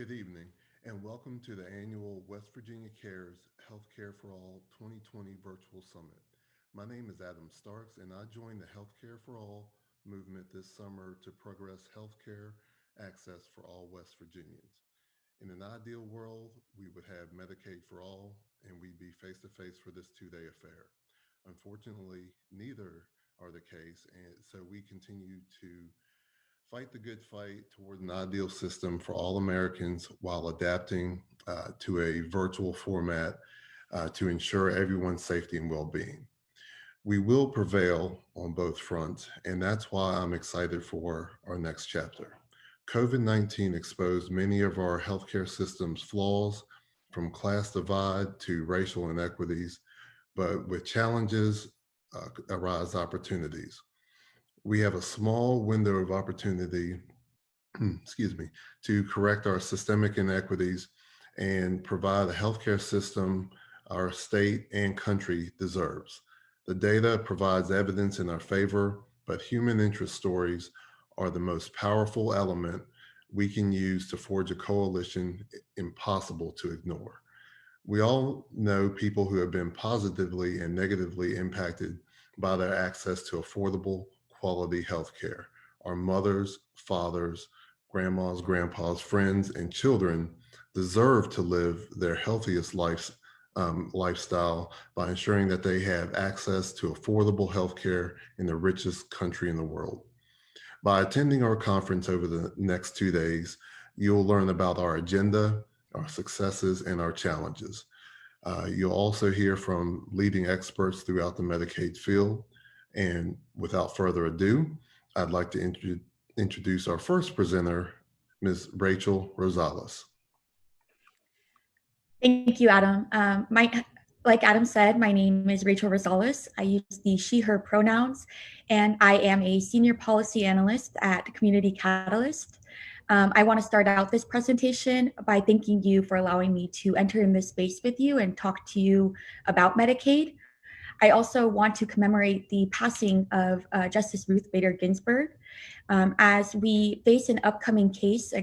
Good evening, and welcome to the annual West Virginia Cares Healthcare for All 2020 Virtual Summit. My name is Adam Starks, and I joined the Healthcare for All movement this summer to progress healthcare access for all West Virginians. In an ideal world, we would have Medicaid for all, and we'd be face to face for this 2 day affair. Unfortunately, neither are the case, and so we continue to fight the good fight toward an ideal system for all Americans while adapting to a virtual format to ensure everyone's safety and well being. We will prevail on both fronts, and that's why I'm excited for our next chapter. COVID-19 exposed many of our healthcare system's flaws, from class divide to racial inequities, but with challenges arise opportunities. We have a small window of opportunity excuse me, to correct our systemic inequities and provide a healthcare system our state and country deserves. The data provides evidence in our favor, but human interest stories are the most powerful element we can use to forge a coalition impossible to ignore. We all know people who have been positively and negatively impacted by their access to affordable, quality health care. Our mothers, fathers, grandmas, grandpas, friends, and children deserve to live their healthiest lifestyle by ensuring that they have access to affordable health care in the richest country in the world. By attending our conference over the next 2 days, you'll learn about our agenda, our successes, and our challenges. You'll also hear from leading experts throughout the Medicaid field. And without further ado, I'd like to introduce our first presenter, Ms. Rachel Rosales. Thank you, Adam. Like Adam said, my name is Rachel Rosales. I use the she, her pronouns, and I am a senior policy analyst at Community Catalyst. I want to start out this presentation by thanking you for allowing me to enter in this space with you and talk to you about Medicaid. I also want to commemorate the passing of Justice Ruth Bader Ginsburg as we face an upcoming case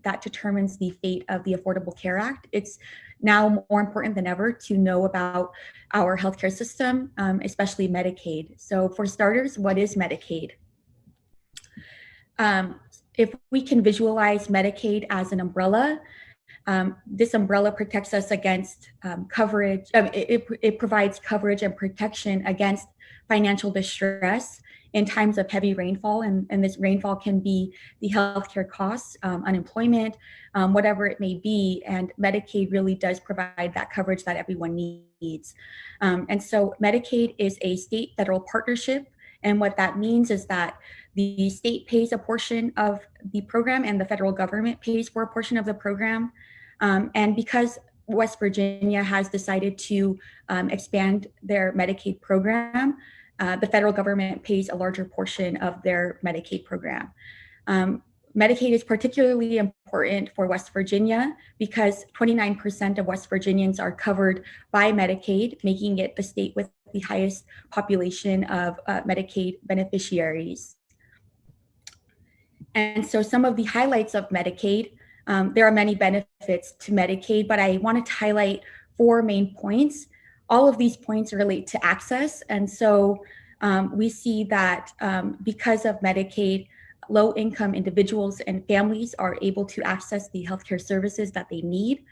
that determines the fate of the Affordable Care Act. It's now more important than ever to know about our healthcare system, especially Medicaid. So for starters, what is Medicaid? If we can visualize Medicaid as an umbrella, this umbrella protects us against coverage. It provides coverage and protection against financial distress in times of heavy rainfall. And this rainfall can be the healthcare costs, unemployment, whatever it may be. And Medicaid really does provide that coverage that everyone needs. And so Medicaid is a state federal partnership. And what that means is that the state pays a portion of the program and the federal government pays for a portion of the program. And because West Virginia has decided to expand their Medicaid program, the federal government pays a larger portion of their Medicaid program. Medicaid is particularly important for West Virginia because 29% of West Virginians are covered by Medicaid, making it the state with the highest population of Medicaid beneficiaries. And so some of the highlights of Medicaid, there are many benefits to Medicaid, but I wanted to highlight 4 main points. All of these points relate to access. And so we see that because of Medicaid, low-income individuals and families are able to access the healthcare services that they need.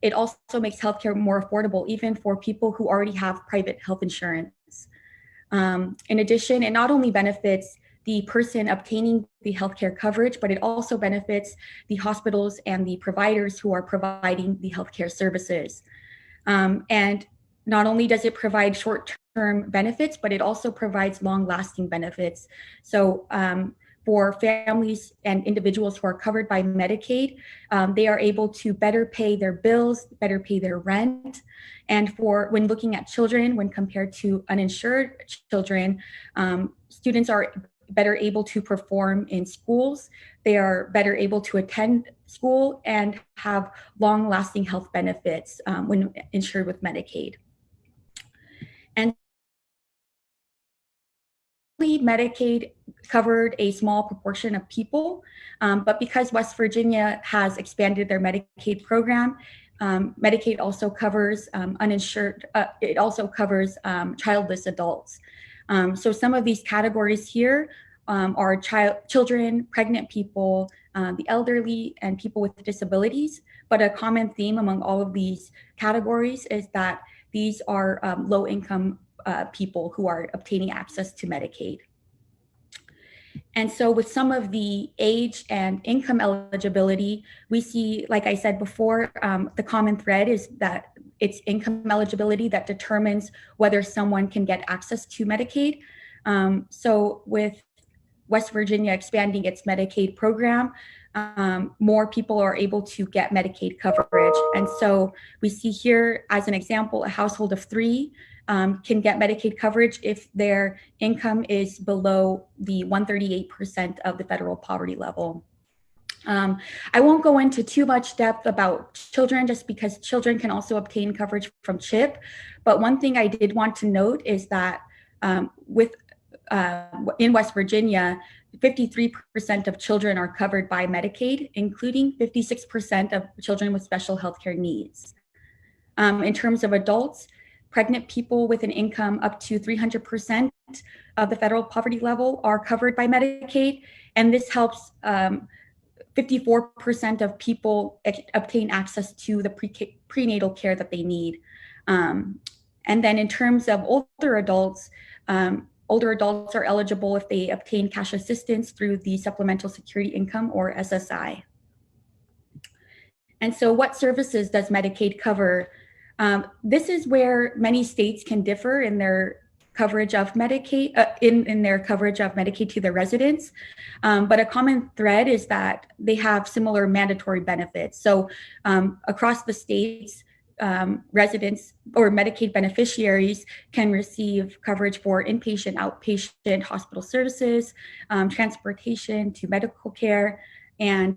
It also makes healthcare more affordable, even for people who already have private health insurance. In addition, it not only benefits the person obtaining the healthcare coverage, but it also benefits the hospitals and the providers who are providing the healthcare services. And not only does it provide short-term benefits, but it also provides long-lasting benefits. So for families and individuals who are covered by Medicaid, they are able to better pay their bills, better pay their rent. And when looking at children, when compared to uninsured children, students are better able to perform in schools. They are better able to attend school and have long-lasting health benefits when insured with Medicaid. And Medicaid covered a small proportion of people, but because West Virginia has expanded their Medicaid program, Medicaid also covers uninsured, it also covers childless adults. So some of these categories here are children, pregnant people, the elderly, and people with disabilities. But a common theme among all of these categories is that these are low-income people who are obtaining access to Medicaid. And so with some of the age and income eligibility, we see, like I said before, the common thread is that it's income eligibility that determines whether someone can get access to Medicaid. So with West Virginia expanding its Medicaid program, more people are able to get Medicaid coverage. And so we see here, as an example, a household of 3 can get Medicaid coverage if their income is below the 138% of the federal poverty level. I won't go into too much depth about children just because children can also obtain coverage from CHIP. But one thing I did want to note is that in West Virginia, 53% of children are covered by Medicaid, including 56% of children with special healthcare needs. In terms of adults, pregnant people with an income up to 300% of the federal poverty level are covered by Medicaid, and this helps 54% of people obtain access to the prenatal care that they need. And then in terms of older adults are eligible if they obtain cash assistance through the Supplemental Security Income, or SSI. And so what services does Medicaid cover? This is where many states can differ in their coverage of Medicaid, in their coverage of Medicaid to their residents. But a common thread is that they have similar mandatory benefits. So across the states, residents or Medicaid beneficiaries can receive coverage for inpatient, outpatient hospital services, transportation to medical care, and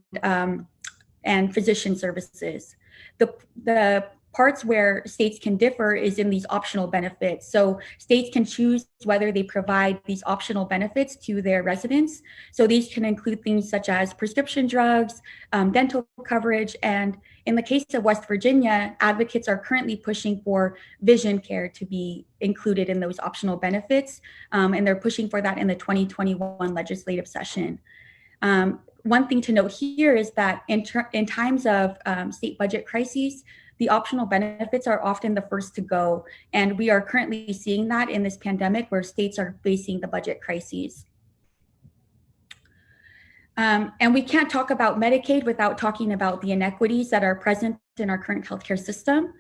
physician services. The parts where states can differ is in these optional benefits. So states can choose whether they provide these optional benefits to their residents. So these can include things such as prescription drugs, dental coverage, and in the case of West Virginia, advocates are currently pushing for vision care to be included in those optional benefits, and they're pushing for that in the 2021 legislative session. One thing to note here is that in times of state budget crises, the optional benefits are often the first to go. And we are currently seeing that in this pandemic where states are facing the budget crises. And we can't talk about Medicaid without talking about the inequities that are present in our current healthcare system.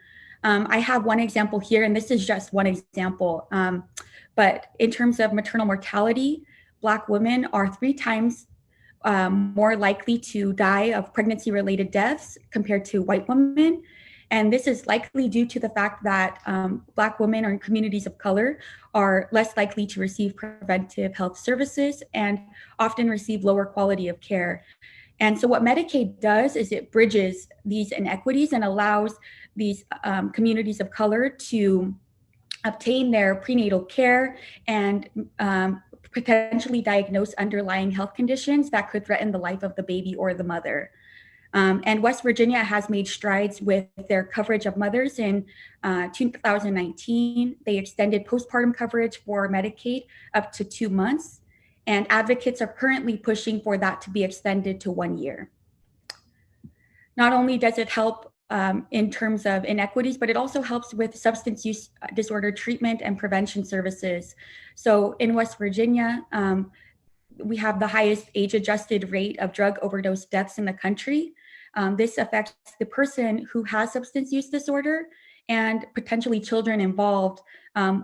I have one example here, and this is just one example. But in terms of maternal mortality, Black women are 3 times more likely to die of pregnancy-related deaths compared to white women. And this is likely due to the fact that Black women or in communities of color are less likely to receive preventive health services and often receive lower quality of care. And so what Medicaid does is it bridges these inequities and allows these communities of color to obtain their prenatal care and potentially diagnose underlying health conditions that could threaten the life of the baby or the mother. And West Virginia has made strides with their coverage of mothers. In 2019, they extended postpartum coverage for Medicaid up to 2 months, and advocates are currently pushing for that to be extended to 1 year. Not only does it help in terms of inequities, but it also helps with substance use disorder treatment and prevention services. So in West Virginia, we have the highest age-adjusted rate of drug overdose deaths in the country. This affects the person who has substance use disorder and potentially children involved,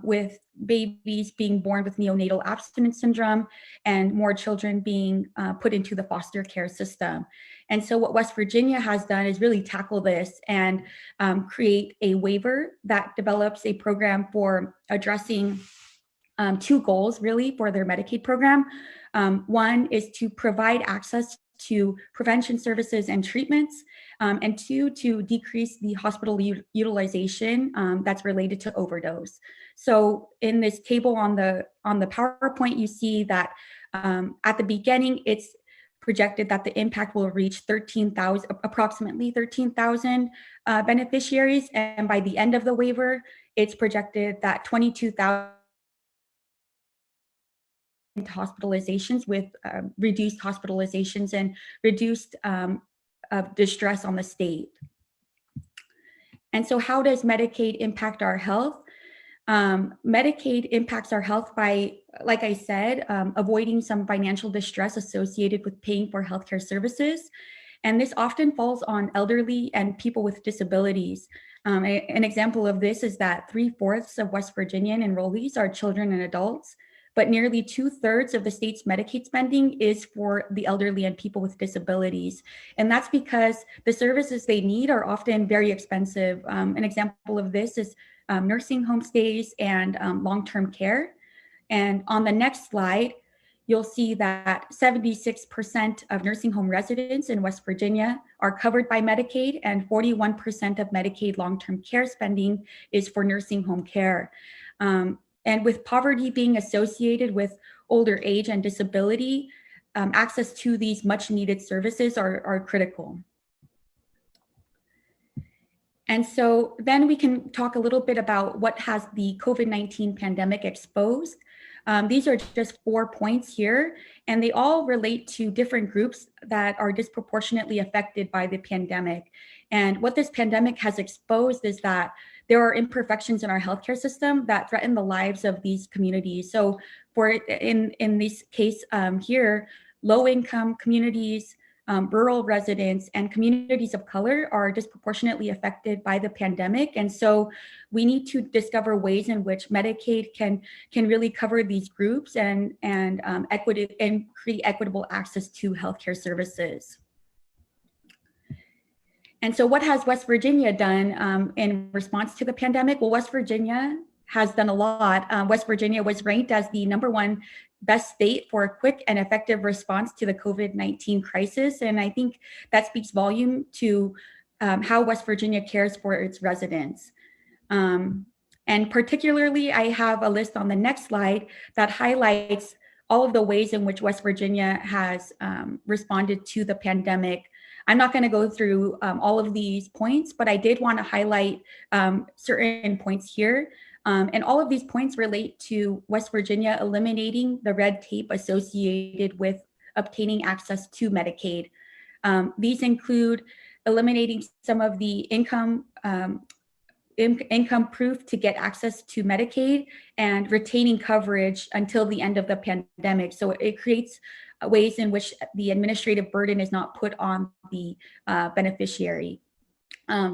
with babies being born with neonatal abstinence syndrome and more children being put into the foster care system. And so what West Virginia has done is really tackle this and create a waiver that develops a program for addressing 2 goals really for their Medicaid program. One is to provide access to prevention services and treatments, and 2, to decrease the hospital utilization that's related to overdose. So in this table on the PowerPoint, you see that at the beginning, it's projected that the impact will reach approximately 13,000 beneficiaries. And by the end of the waiver, it's projected that 22,000 hospitalizations with reduced hospitalizations and reduced distress on the state. And so how does Medicaid impact our health? Medicaid impacts our health by, like I said, avoiding some financial distress associated with paying for healthcare services. And this often falls on elderly and people with disabilities. An example of this is that 3/4 of West Virginian enrollees are children and adults, but nearly 2/3 of the state's Medicaid spending is for the elderly and people with disabilities. And that's because the services they need are often very expensive. An example of this is nursing home stays and long-term care. And on the next slide, you'll see that 76% of nursing home residents in West Virginia are covered by Medicaid, and 41% of Medicaid long-term care spending is for nursing home care. And with poverty being associated with older age and disability, access to these much needed services are critical. And so then we can talk a little bit about what has the COVID-19 pandemic exposed. These are just 4 points here, and they all relate to different groups that are disproportionately affected by the pandemic. And what this pandemic has exposed is that there are imperfections in our healthcare system that threaten the lives of these communities. So in this case here, low-income communities, rural residents, and communities of color are disproportionately affected by the pandemic. And so we need to discover ways in which Medicaid can really cover these groups and create equitable access to healthcare services. And so what has West Virginia done in response to the pandemic? Well, West Virginia has done a lot. West Virginia was ranked as the #1 best state for a quick and effective response to the COVID-19 crisis. And I think that speaks volume to how West Virginia cares for its residents. And particularly, I have a list on the next slide that highlights all of the ways in which West Virginia has responded to the pandemic. I'm not going to go through all of these points, but I did want to highlight certain points here. And all of these points relate to West Virginia eliminating the red tape associated with obtaining access to Medicaid. These include eliminating some of the income proof to get access to Medicaid and retaining coverage until the end of the pandemic. So it creates ways in which the administrative burden is not put on the beneficiary.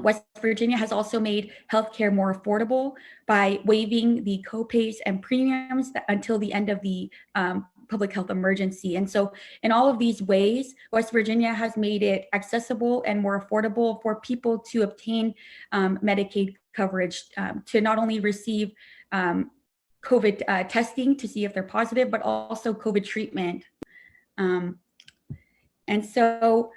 West Virginia has also made healthcare more affordable by waiving the copays and premiums until the end of the public health emergency. And so in all of these ways, West Virginia has made it accessible and more affordable for people to obtain Medicaid coverage, to not only receive COVID testing to see if they're positive, but also COVID treatment. And so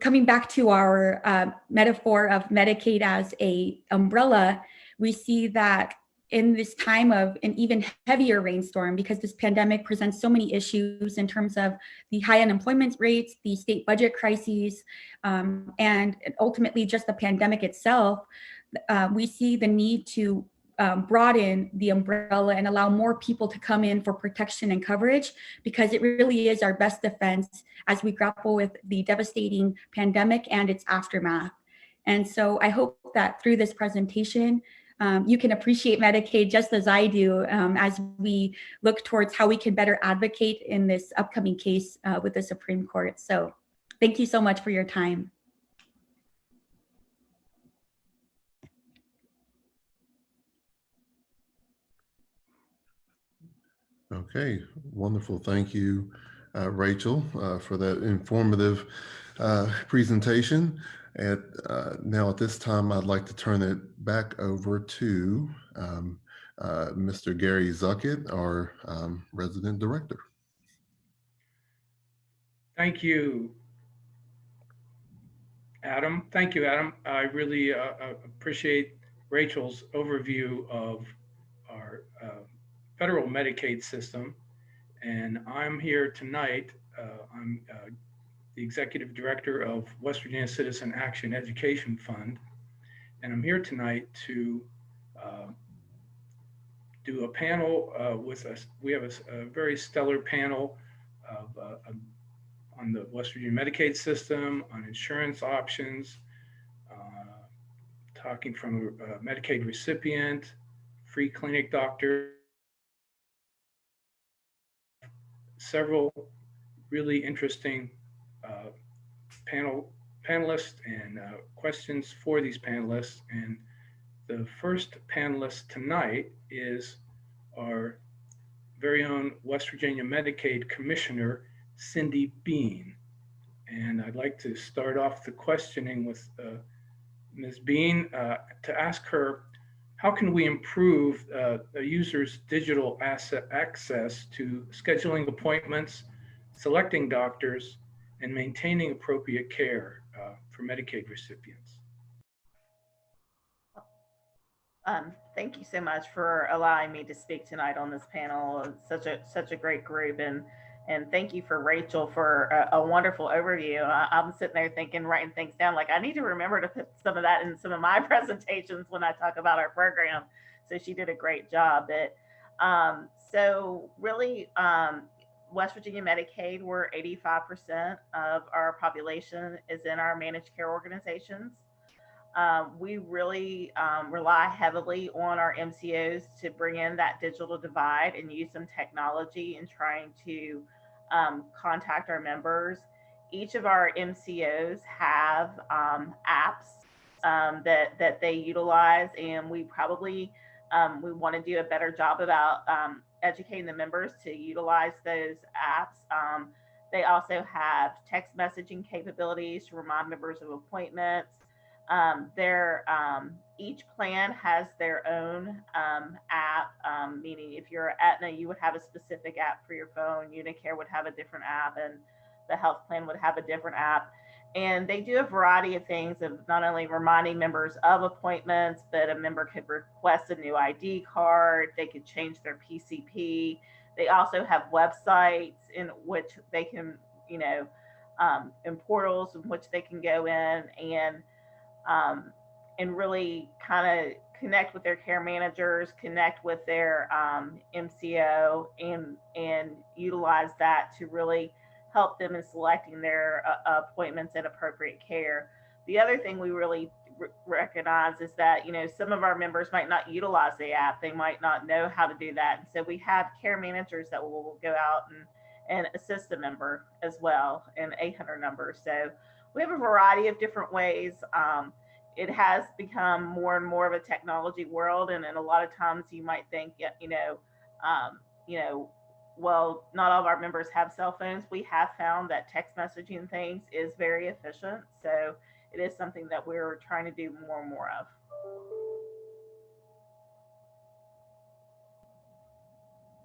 coming back to our metaphor of Medicaid as an umbrella, we see that in this time of an even heavier rainstorm, because this pandemic presents so many issues in terms of the high unemployment rates, the state budget crises, and ultimately just the pandemic itself, we see the need to broaden the umbrella and allow more people to come in for protection and coverage, because it really is our best defense as we grapple with the devastating pandemic and its aftermath. And so I hope that through this presentation, you can appreciate Medicaid just as I do, as we look towards how we can better advocate in this upcoming case with the Supreme Court. So thank you so much for your time. Okay, wonderful. Thank you, Rachel, for that informative presentation. And now at this time, I'd like to turn it back over to Mr. Gary Zuckett, our resident director. Thank you, Adam. Thank you, Adam. I really appreciate Rachel's overview of our federal Medicaid system. And I'm here tonight. I'm the executive director of West Virginia Citizen Action Education Fund. And I'm here tonight to uh, do a panel with us. We have a very stellar panel of, on the West Virginia Medicaid system, on insurance options, uh, talking from a Medicaid recipient, free clinic doctor. We have several really interesting uh, panelists and questions for these panelists. And the first panelist tonight is our very own West Virginia Medicaid Commissioner, Cindy Bean. And I'd like to start off the questioning with Ms. Bean to ask her, how can we improve a user's digital access to scheduling appointments, selecting doctors, and maintaining appropriate care for Medicaid recipients? Thank you so much for allowing me to speak tonight on this panel. It's such a great group, and thank you for Rachel for a wonderful overview. I'm sitting there thinking, writing things down. Like I need to remember to put some of that in some of my presentations when I talk about our program. So she did a great job. So really, West Virginia Medicaid, we're 85% of our population is in our managed care organizations. We really rely heavily on our MCOs to bring in that digital divide and use some technology in trying to contact our members. Each of our MCOs have apps that they utilize, and we probably we want to do a better job about educating the members to utilize those apps. They also have text messaging capabilities to remind members of appointments. Each plan has their own app, meaning if you're Aetna, you would have a specific app for your phone. Unicare would have a different app, and the health plan would have a different app. And they do a variety of things of not only reminding members of appointments, but a member could request a new ID card. They could change their PCP. They also have websites in which they can, in portals in which they can go in um, and really kind of connect with their care managers, connect with their MCO, and utilize that to really help them in selecting their appointments and appropriate care. The other thing we really recognize is that some of our members might not utilize the app; they might not know how to do that, and so we have care managers that will go out and assist a member as well, and 800 numbers. So we have a variety of different ways. It has become more and more of a technology world, and a lot of times you might think, um, you know, well, not all of our members have cell phones. We have found that text messaging things is very efficient, so it is something that we're trying to do more and more of.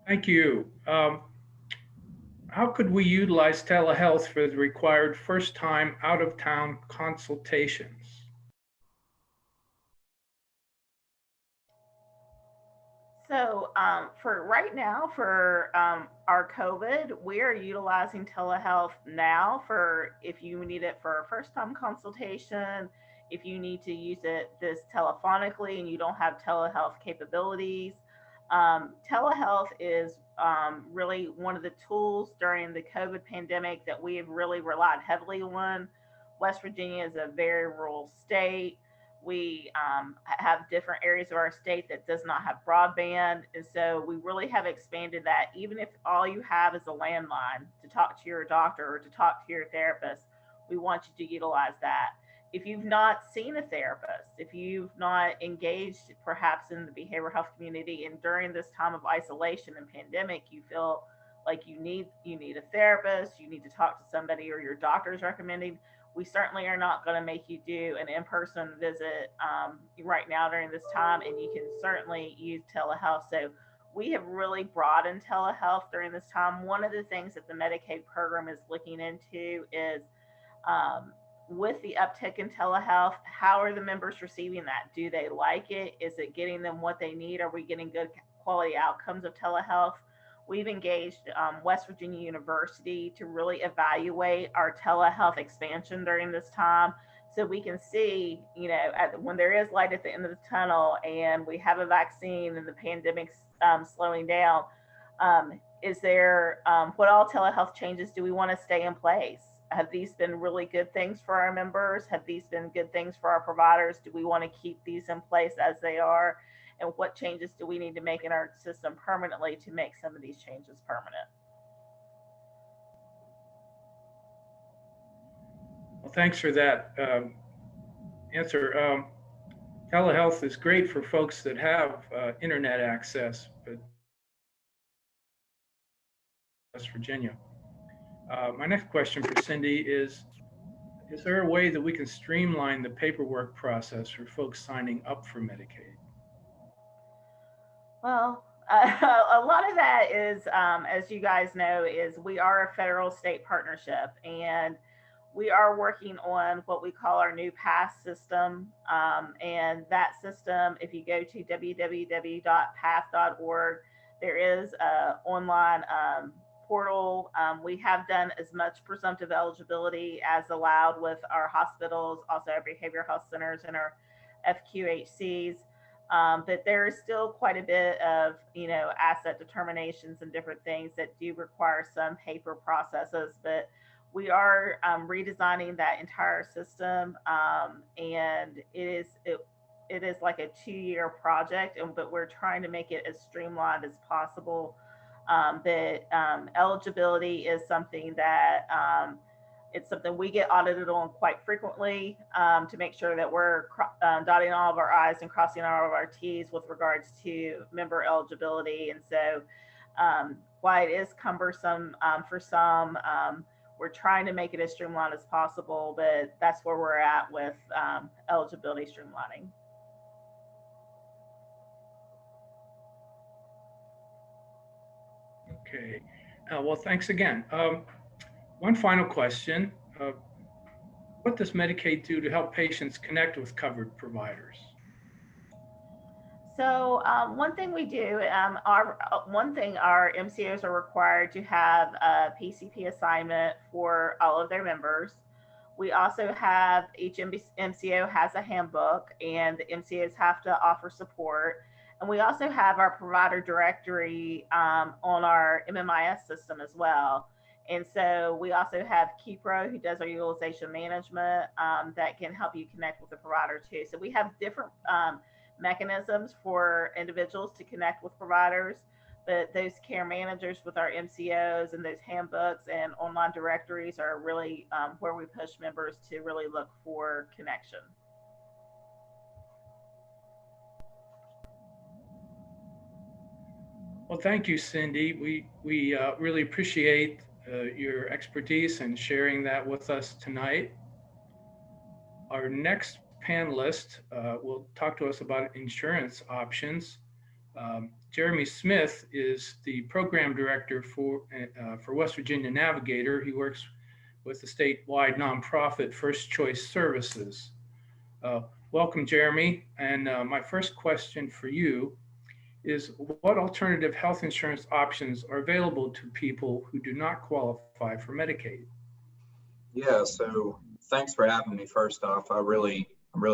Thank you. How could we utilize telehealth for the required first-time out-of-town consultations? So, for right now, for our COVID, we are utilizing telehealth now for if you need it for a first time consultation, if you need to use this telephonically and you don't have telehealth capabilities. Telehealth is really one of the tools during the COVID pandemic that we have really relied heavily on. West Virginia is a very rural state. We have different areas of our state that does not have broadband, and so we really have expanded that. Even if all you have is a landline to talk to your doctor or to talk to your therapist, we want you to utilize that. If you've not seen a therapist, if you've not engaged perhaps in the behavioral health community, and during this time of isolation and pandemic, you feel like you need a therapist, you need to talk to somebody, or your doctor is recommending, we certainly are not going to make you do an in-person visit right now during this time, and you can certainly use telehealth. So we have really broadened telehealth during this time. One of the things that the Medicaid program is looking into is with the uptick in telehealth, how are the members receiving that? Do they like it? Is it getting them what they need? Are we getting good quality outcomes of telehealth. We've engaged West Virginia University to really evaluate our telehealth expansion during this time, so we can see, when there is light at the end of the tunnel and we have a vaccine and the pandemic's slowing down, is there, what all telehealth changes do we want to stay in place? Have these been really good things for our members? Have these been good things for our providers? Do we want to keep these in place as they are? And what changes do we need to make in our system permanently to make some of these changes permanent? Well, thanks for that answer. Telehealth is great for folks that have internet access, but West Virginia. My next question for Cindy is there a way that we can streamline the paperwork process for folks signing up for Medicaid? Well, a lot of that is, as you guys know, is we are a federal state partnership, and we are working on what we call our new PASS system. And that system, if you go to www.path.org, there is an online portal. We have done as much presumptive eligibility as allowed with our hospitals, also our behavioral health centers and our FQHCs. But there is still quite a bit of, asset determinations and different things that do require some paper processes. But we are redesigning that entire system, and it is like a 2-year project, but we're trying to make it as streamlined as possible. That eligibility is something that it's something we get audited on quite frequently, to make sure that we're dotting all of our I's and crossing all of our T's with regards to member eligibility. And so while it is cumbersome for some, we're trying to make it as streamlined as possible, but that's where we're at with eligibility streamlining. Okay. Well, thanks again. One final question. What does Medicaid do to help patients connect with covered providers? So one thing we do, our MCOs are required to have a PCP assignment for all of their members. We also have, each MCO has a handbook, and the MCOs have to offer support. And we also have our provider directory on our MMIS system as well. And so we also have KeyPro, who does our utilization management, that can help you connect with the provider too. So we have different mechanisms for individuals to connect with providers, but those care managers with our MCOs and those handbooks and online directories are really where we push members to really look for connection. Well, thank you, Cindy. We really appreciate your expertise and sharing that with us tonight. Our next panelist will talk to us about insurance options. Jeremy Smith is the program director for West Virginia Navigator. He works with the statewide nonprofit First Choice Services. Welcome, Jeremy. And my first question for you is, what alternative health insurance options are available to people who do not qualify for Medicaid? Yeah, so thanks for having me. First off, I'm really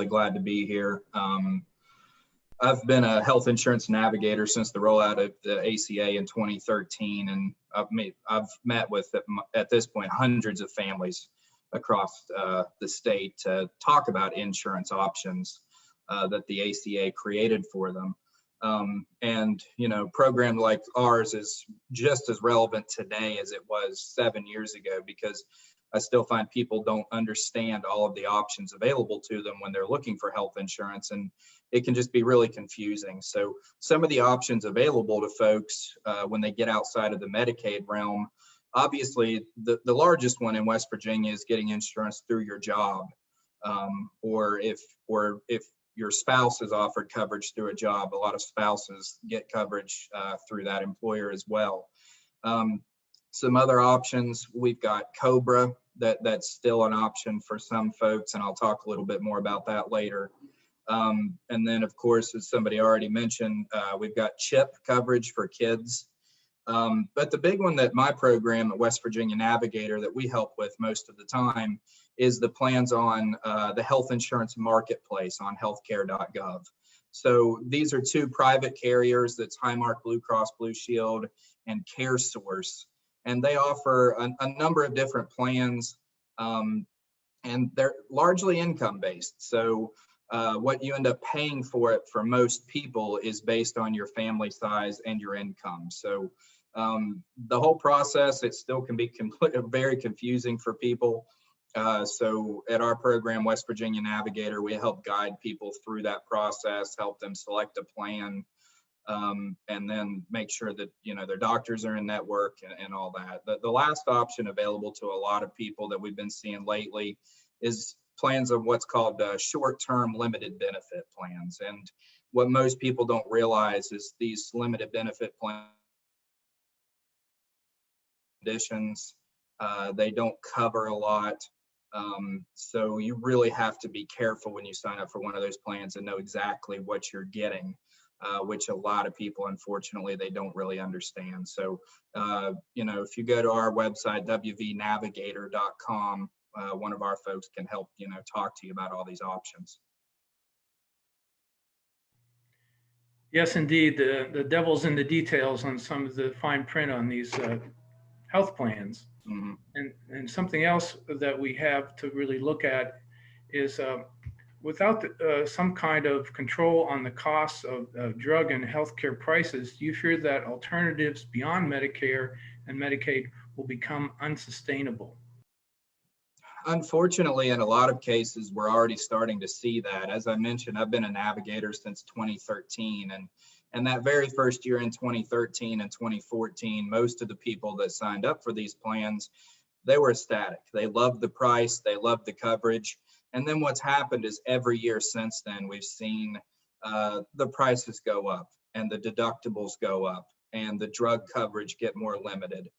glad to be here. I've been a health insurance navigator since the rollout of the ACA in 2013, and I've met with, at this point, hundreds of families across the state to talk about insurance options that the ACA created for them. And, program like ours is just as relevant today as it was 7 years ago, because I still find people don't understand all of the options available to them when they're looking for health insurance, and it can just be really confusing. So some of the options available to folks when they get outside of the Medicaid realm, obviously the largest one in West Virginia is getting insurance through your job, or if your spouse is offered coverage through a job. A lot of spouses get coverage through that employer as well. Some other options, we've got COBRA, that's still an option for some folks, and I'll talk a little bit more about that later. And then, of course, as somebody already mentioned, we've got CHIP coverage for kids. But the big one that my program at West Virginia Navigator that we help with most of the time is the plans on the health insurance marketplace on healthcare.gov. So these are two private carriers, that's Highmark Blue Cross Blue Shield and CareSource. And they offer a number of different plans, and they're largely income-based. So what you end up paying for it for most people is based on your family size and your income. So the whole process, it still can be very confusing for people. So at our program, West Virginia Navigator, we help guide people through that process, help them select a plan, and then make sure that, you know, their doctors are in network and all that. The last option available to a lot of people that we've been seeing lately is plans of what's called short-term limited benefit plans. And what most people don't realize is these limited benefit plans, conditions, they don't cover a lot. So you really have to be careful when you sign up for one of those plans and know exactly what you're getting, which a lot of people, unfortunately, they don't really understand. So, you know, if you go to our website, wvnavigator.com, one of our folks can help, you know, talk to you about all these options. Yes, indeed. The devil's in the details on some of the fine print on these health plans. Mm-hmm. And something else that we have to really look at is without some kind of control on the costs of drug and healthcare prices, do you fear that alternatives beyond Medicare and Medicaid will become unsustainable? Unfortunately, in a lot of cases, we're already starting to see that. As I mentioned, I've been a navigator since 2013, and that very first year in 2013 and 2014, most of the people that signed up for these plans, they were ecstatic. They loved the price, they loved the coverage. And then what's happened is every year since then, we've seen the prices go up and the deductibles go up and the drug coverage get more limited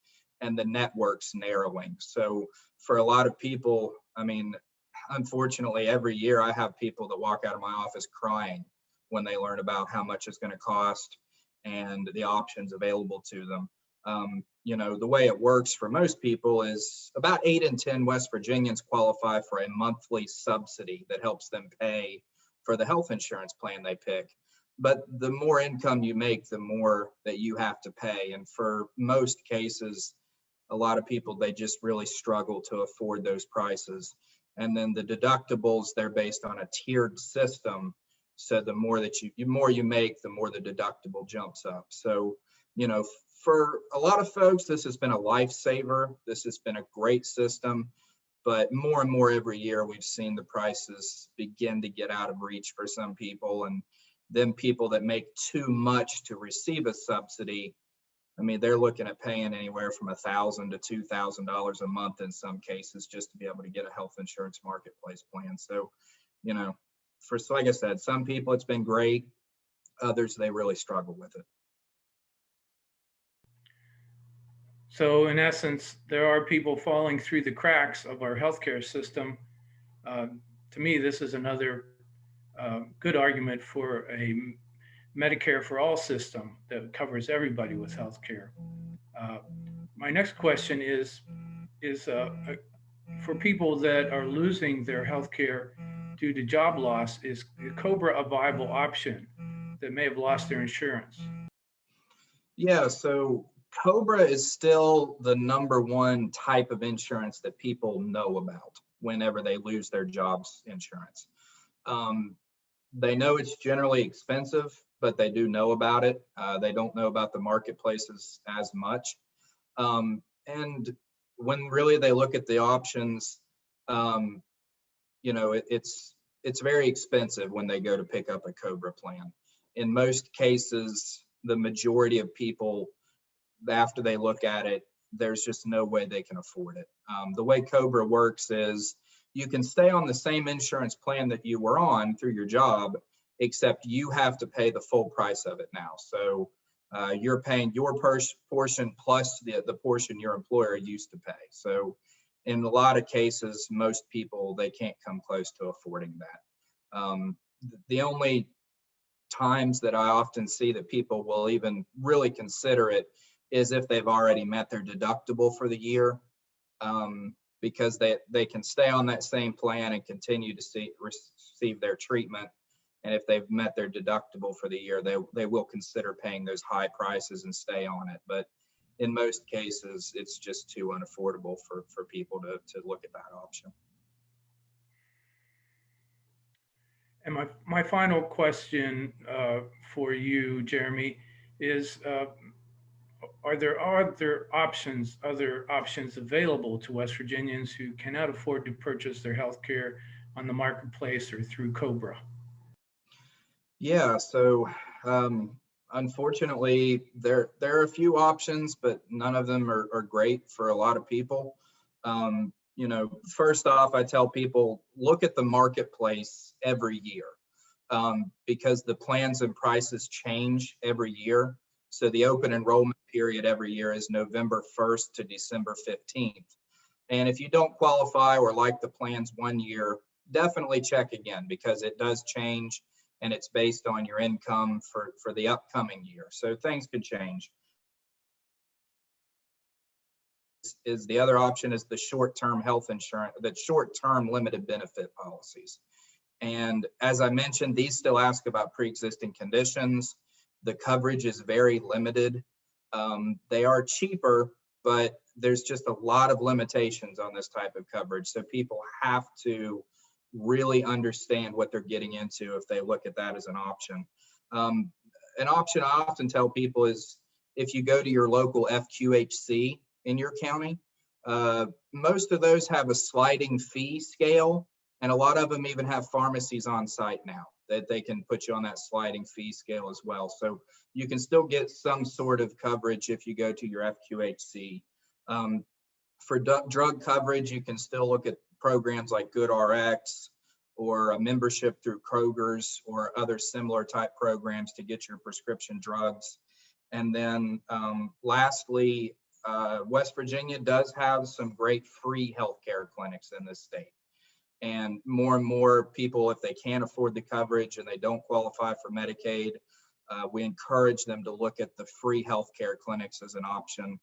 and the networks narrowing. So for a lot of people, I mean, unfortunately, every year I have people that walk out of my office crying when they learn about how much it's going to cost and the options available to them. You know, the way it works for most people is about 8 in 10 West Virginians qualify for a monthly subsidy that helps them pay for the health insurance plan they pick. But the more income you make, the more that you have to pay. And for most cases, a lot of people, they just really struggle to afford those prices. And then the deductibles, they're based on a tiered system. So the more that more you make, the more the deductible jumps up. So, you know, for a lot of folks, this has been a lifesaver. This has been a great system, but more and more every year, we've seen the prices begin to get out of reach for some people. And then people that make too much to receive a subsidy, I mean, they're looking at paying anywhere from $1,000 to $2,000 a month in some cases just to be able to get a health insurance marketplace plan. So, you know, like I said, some people it's been great. Others, they really struggle with it. So in essence, there are people falling through the cracks of our healthcare system. To me, this is another good argument for a Medicare for all system that covers everybody with healthcare. My next question is for people that are losing their healthcare due to job loss, is COBRA a viable option that may have lost their insurance? Yeah, so COBRA is still the #1 type of insurance that people know about whenever they lose their job's insurance. They know it's generally expensive, but they do know about it. They don't know about the marketplaces as much. And when really they look at the options, you know, it's very expensive when they go to pick up a COBRA plan. In most cases, the majority of people, after they look at it, there's just no way they can afford it. The way COBRA works is you can stay on the same insurance plan that you were on through your job, except you have to pay the full price of it now. So you're paying your portion plus the portion your employer used to pay. So in a lot of cases, most people, they can't come close to affording that. the only times that I often see that people will even really consider it is if they've already met their deductible for the year, because they can stay on that same plan and continue to receive their treatment. And if they've met their deductible for the year, they will consider paying those high prices and stay on it. But in most cases, it's just too unaffordable for people to look at that option. And my final question for you, Jeremy, is are there other options available to West Virginians who cannot afford to purchase their health care on the marketplace or through COBRA? Yeah, so unfortunately, there are a few options, but none of them are great for a lot of people. You know, first off, I tell people, look at the marketplace every year, because the plans and prices change every year. So the open enrollment period every year is November 1st to December 15th. And if you don't qualify or like the plans one year, definitely check again, because it does change and it's based on your income for the upcoming year. So things could change. Is the other option is the short-term health insurance, the short-term limited benefit policies. And as I mentioned, these still ask about pre-existing conditions. The coverage is very limited. They are cheaper, but there's just a lot of limitations on this type of coverage. So people have to really understand what they're getting into if they look at that as an option. An option I often tell people is if you go to your local FQHC in your county, most of those have a sliding fee scale, and a lot of them even have pharmacies on site now that they can put you on that sliding fee scale as well. So you can still get some sort of coverage if you go to your FQHC. For drug coverage, you can still look at programs like GoodRx or a membership through Kroger's or other similar type programs to get your prescription drugs. And then lastly, West Virginia does have some great free healthcare clinics in this state. And more people, if they can't afford the coverage and they don't qualify for Medicaid, we encourage them to look at the free healthcare clinics as an option.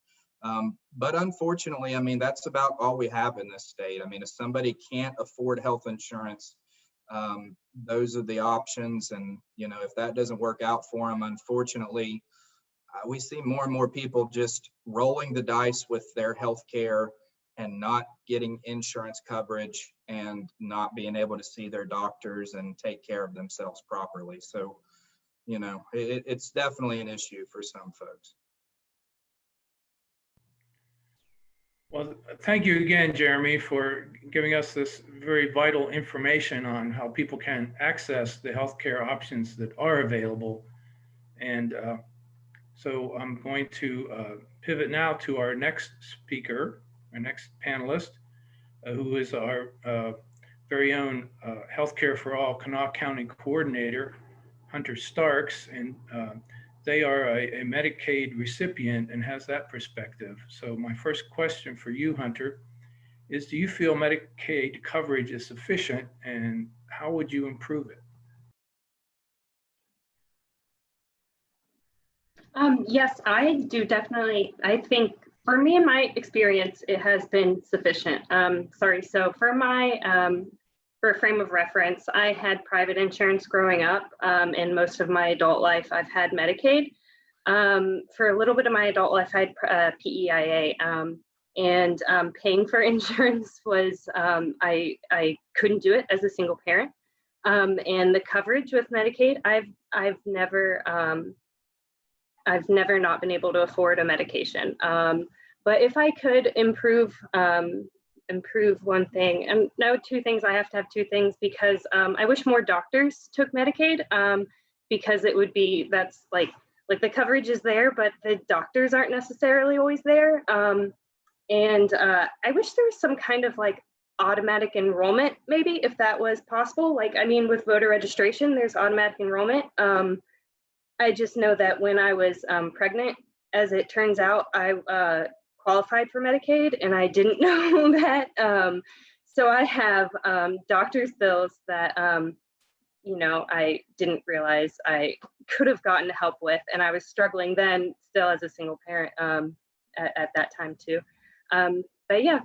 But unfortunately, I mean, that's about all we have in this state. I mean, if somebody can't afford health insurance, those are the options. And, you know, if that doesn't work out for them, unfortunately, we see more and more people just rolling the dice with their health care and not getting insurance coverage and not being able to see their doctors and take care of themselves properly. So, you know, it's definitely an issue for some folks. Well, thank you again, Jeremy, for giving us this very vital information on how people can access the healthcare options that are available. And so I'm going to pivot now to our next speaker, our next panelist, who is our very own Healthcare for All Kanawha County Coordinator, Hunter Starks, and they are a Medicaid recipient and has that perspective. So my first question for you, Hunter, is do you feel Medicaid coverage is sufficient, and how would you improve it? Yes, I do definitely. I think for me, in my experience, it has been sufficient. So for my for a frame of reference, I had private insurance growing up, and most of my adult life, I've had Medicaid. For a little bit of my adult life, I had PEIA, and paying for insurance was I couldn't do it as a single parent. And the coverage with Medicaid, I've never not been able to afford a medication. But if I could improve one thing, and no, two things, I have to have two things, because I wish more doctors took Medicaid, because it would be, that's like the coverage is there, but the doctors aren't necessarily always there. And I wish there was some kind of like automatic enrollment, maybe, if that was possible. Like, I mean, with voter registration, there's automatic enrollment. I just know that when I was pregnant, as it turns out, I qualified for Medicaid, and I didn't know that. So I have doctor's bills that I didn't realize I could have gotten help with, and I was struggling then still as a single parent at that time too. But yeah.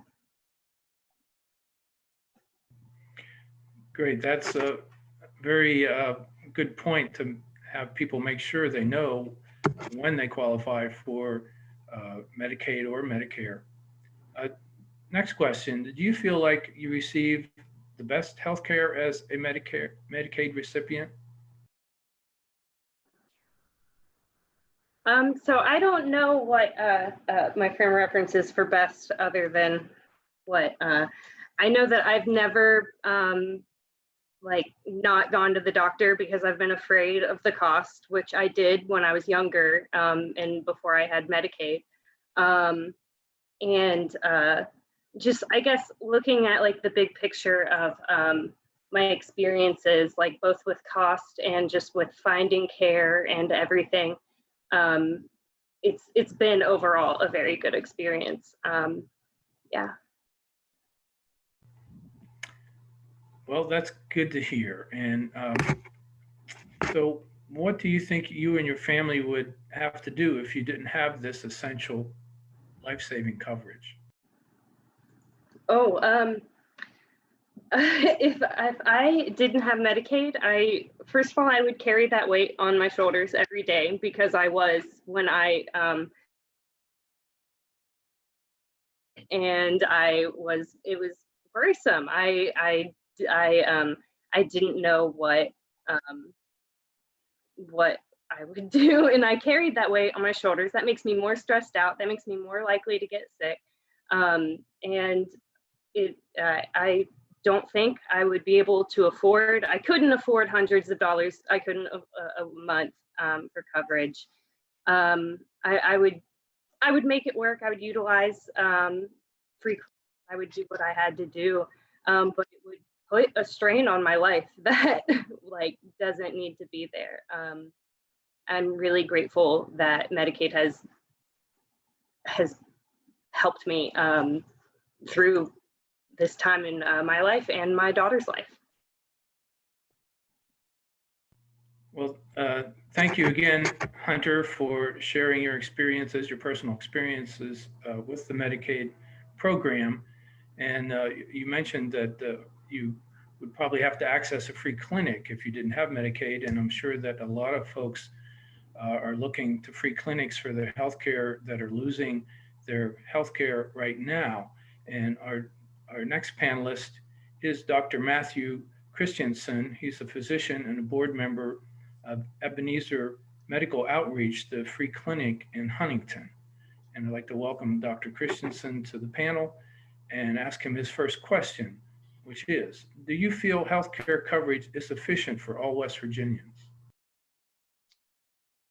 Great. That's a very good point to have people make sure they know when they qualify for Medicaid or Medicare. Next question. Did you feel like you received the best health care as a Medicaid recipient? So I don't know what my frame of reference is for best other than what I know that I've never not gone to the doctor because I've been afraid of the cost, which I did when I was younger and before I had Medicaid. Just, I guess, looking at like the big picture of my experiences, like both with cost and just with finding care and everything, it's been overall a very good experience. Yeah. Well, that's good to hear. And so what do you think you and your family would have to do if you didn't have this essential life-saving coverage? If I didn't have Medicaid, first of all, I would carry that weight on my shoulders every day because it was worrisome. I didn't know what I would do, and I carried that weight on my shoulders. That makes me more stressed out. That makes me more likely to get sick. I don't think I would be able to afford. I couldn't afford hundreds of dollars. I couldn't a month for coverage. I would make it work. I would utilize free. I would do what I had to do, but it would put a strain on my life that doesn't need to be there. I'm really grateful that Medicaid has helped me through this time in my life and my daughter's life. Well, thank you again, Hunter, for sharing your experiences, your personal experiences with the Medicaid program. And you mentioned that you would probably have to access a free clinic if you didn't have Medicaid. And I'm sure that a lot of folks are looking to free clinics for their healthcare that are losing their healthcare right now. And our next panelist is Dr. Matthew Christensen. He's a physician and a board member of Ebenezer Medical Outreach, the free clinic in Huntington. And I'd like to welcome Dr. Christensen to the panel and ask him his first question, which is, do you feel healthcare coverage is sufficient for all West Virginians?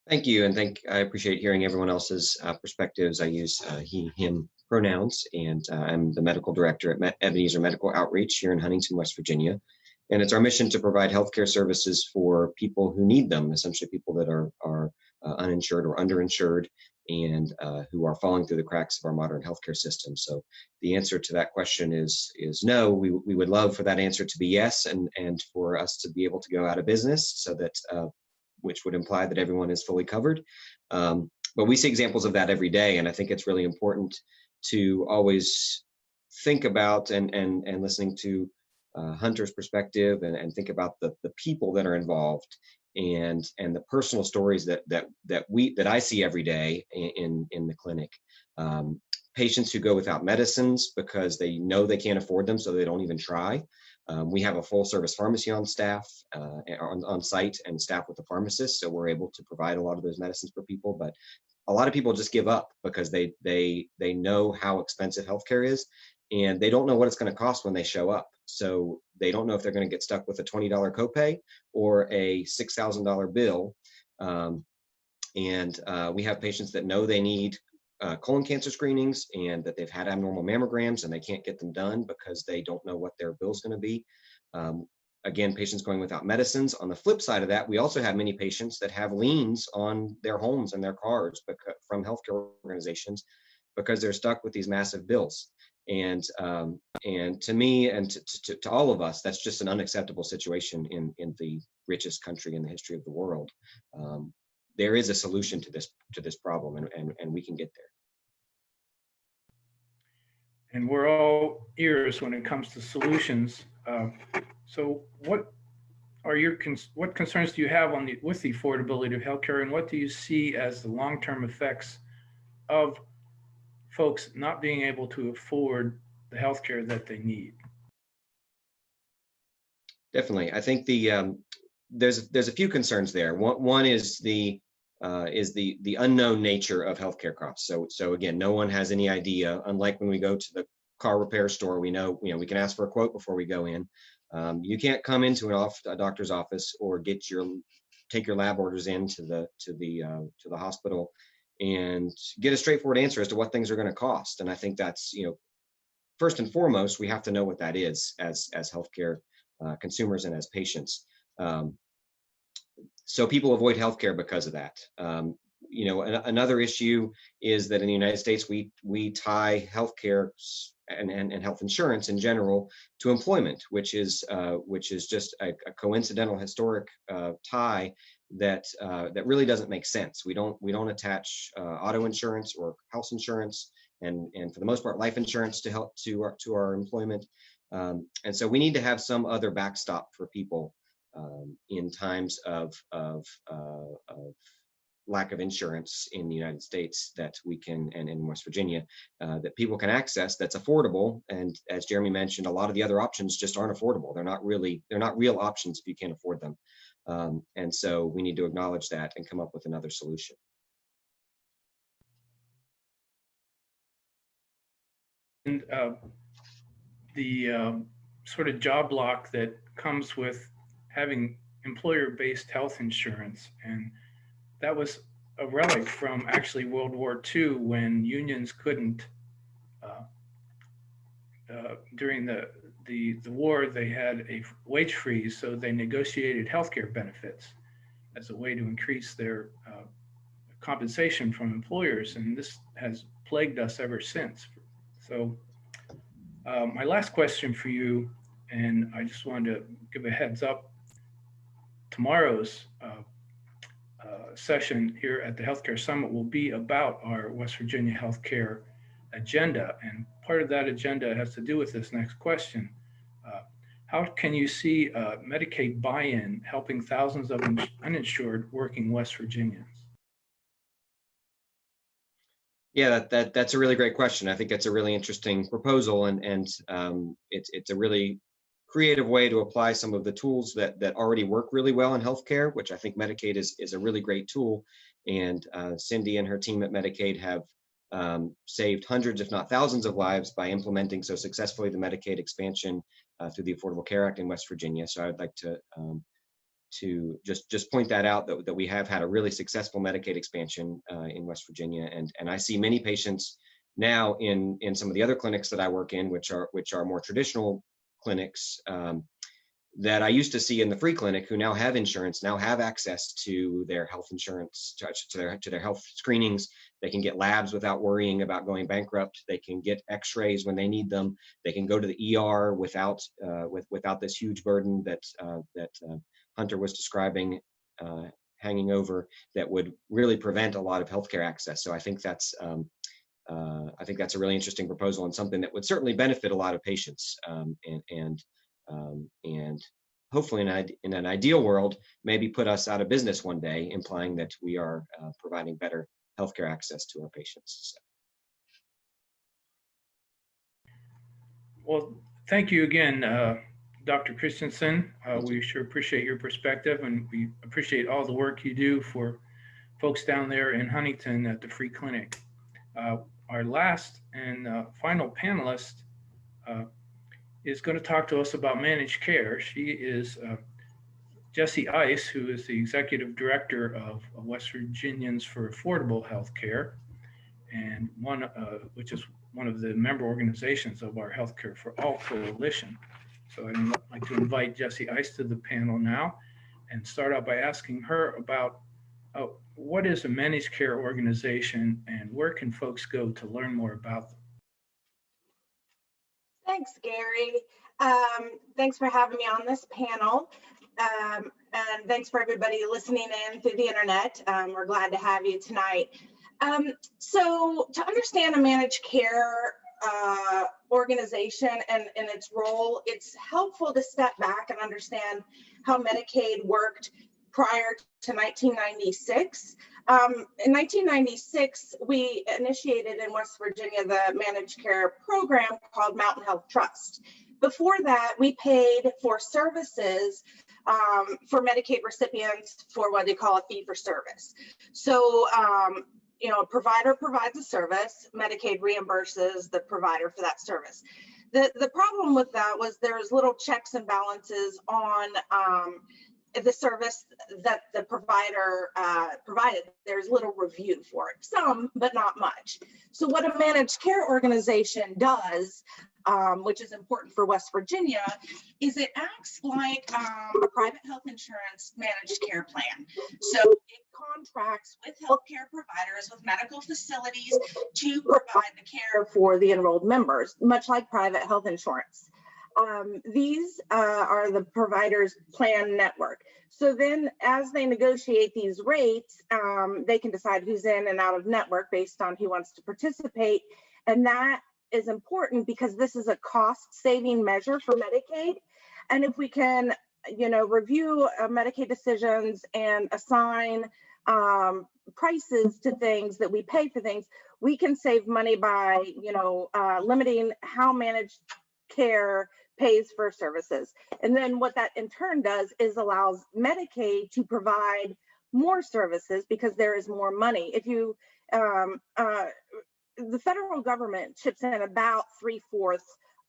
Thank you, and I appreciate hearing everyone else's perspectives. I use he, him pronouns, and I'm the medical director at Ebenezer Medical Outreach here in Huntington, West Virginia. And it's our mission to provide healthcare services for people who need them, essentially people that are uninsured or underinsured, and who are falling through the cracks of our modern healthcare system. So the answer to that question is no. We would love for that answer to be yes, and for us to be able to go out of business, so that which would imply that everyone is fully covered. But we see examples of that every day, and I think it's really important to always think about and listening to Hunter's perspective and think about the people that are involved and the personal stories that I see every day in the clinic. Patients who go without medicines because they know they can't afford them, so they don't even try. We have a full service pharmacy on staff, on site, and staff with the pharmacist, so we're able to provide a lot of those medicines for people. But a lot of people just give up because they know how expensive healthcare is, and they don't know what it's going to cost when they show up. So they don't know if they're going to get stuck with a $20 copay or a $6,000 bill. We have patients that know they need colon cancer screenings and that they've had abnormal mammograms and they can't get them done because they don't know what their bill's going to be. Again, patients going without medicines. On the flip side of that, we also have many patients that have liens on their homes and their cars from healthcare organizations because they're stuck with these massive bills. And to me and to all of us, that's just an unacceptable situation in the richest country in the history of the world. There is a solution to this problem, and we can get there. And we're all ears when it comes to solutions. So what are what concerns do you have with the affordability of healthcare, and what do you see as the long-term effects of folks not being able to afford the healthcare that they need? Definitely, I think there's a few concerns there. One is the unknown nature of healthcare costs. So again, no one has any idea. Unlike when we go to the car repair store, we know we can ask for a quote before we go in. You can't come into a doctor's office or take your lab orders into the hospital and get a straightforward answer as to what things are going to cost. And I think that's, first and foremost, we have to know what that is as healthcare consumers and as patients. So people avoid healthcare because of that. Another issue is that in the United States, we tie healthcare and health insurance in general to employment, which is just a coincidental historic tie that really doesn't make sense. We don't attach auto insurance or health insurance and for the most part life insurance to our employment, and so we need to have some other backstop for people in times of lack of insurance in the United States that we can, and in West Virginia, that people can access, that's affordable. And as Jeremy mentioned, a lot of the other options just aren't affordable. They're not real options if you can't afford them. And so we need to acknowledge that and come up with another solution. And the sort of job lock that comes with having employer-based health insurance, and that was a relic from actually World War II, when unions couldn't. During the war, they had a wage freeze, so they negotiated healthcare benefits as a way to increase their compensation from employers, and this has plagued us ever since. So my last question for you, and I just wanted to give a heads up, tomorrow's session here at the Healthcare Summit will be about our West Virginia healthcare agenda. And part of that agenda has to do with this next question. How can you see Medicaid buy-in helping thousands of uninsured working West Virginians? Yeah, that's a really great question. I think that's a really interesting proposal, and it's a really creative way to apply some of the tools that already work really well in healthcare, which I think Medicaid is a really great tool. And Cindy and her team at Medicaid have saved hundreds, if not thousands, of lives by implementing so successfully the Medicaid expansion through the Affordable Care Act in West Virginia. So I'd like to just point that out, that we have had a really successful Medicaid expansion in West Virginia, and I see many patients now in some of the other clinics that I work in, which are more traditional clinics that I used to see in the free clinic, who now have insurance, now have access to their health insurance, to their health screenings. They can get labs without worrying about going bankrupt. They can get X-rays when they need them. They can go to the ER without this huge burden that Hunter was describing hanging over, that would really prevent a lot of healthcare access. So I think that's a really interesting proposal, and something that would certainly benefit a lot of patients, and hopefully in an ideal world, maybe put us out of business one day, implying that we are providing better healthcare access to our patients. So. Well, thank you again, Dr. Christensen. We sure appreciate your perspective, and we appreciate all the work you do for folks down there in Huntington at the free clinic. Our last and final panelist is going to talk to us about managed care. She is Jessie Ice, who is the Executive Director of West Virginians for Affordable Health Care, and which is one of the member organizations of our Healthcare for All Coalition. So I'd like to invite Jessie Ice to the panel now, and start out by asking her about what is a managed care organization, and where can folks go to learn more about them? Thanks, Gary. Thanks for having me on this panel. And thanks for everybody listening in through the internet. We're glad to have you tonight. So to understand a managed care organization and its role, it's helpful to step back and understand how Medicaid worked prior to 1996. In 1996, we initiated in West Virginia the managed care program called Mountain Health Trust. Before that, we paid for services for Medicaid recipients for what they call a fee for service. So, you know, a provider provides a service, Medicaid reimburses the provider for that service. The problem with that was there's little checks and balances on the service that the provider provided. There's little review for it, some, but not much. So what a managed care organization does, which is important for West Virginia, is it acts like a private health insurance managed care plan. So it contracts with healthcare providers, with medical facilities to provide the care for the enrolled members, much like private health insurance. These are the providers' plan network. So then as they negotiate these rates, they can decide who's in and out of network based on who wants to participate. And that is important because this is a cost-saving measure for Medicaid. And if we can, you know, review Medicaid decisions and assign prices to things that we pay for things, we can save money by, you know, limiting how managed care pays for services. And then what that in turn does is allows Medicaid to provide more services because there is more money. If you, the federal government chips in about 3/4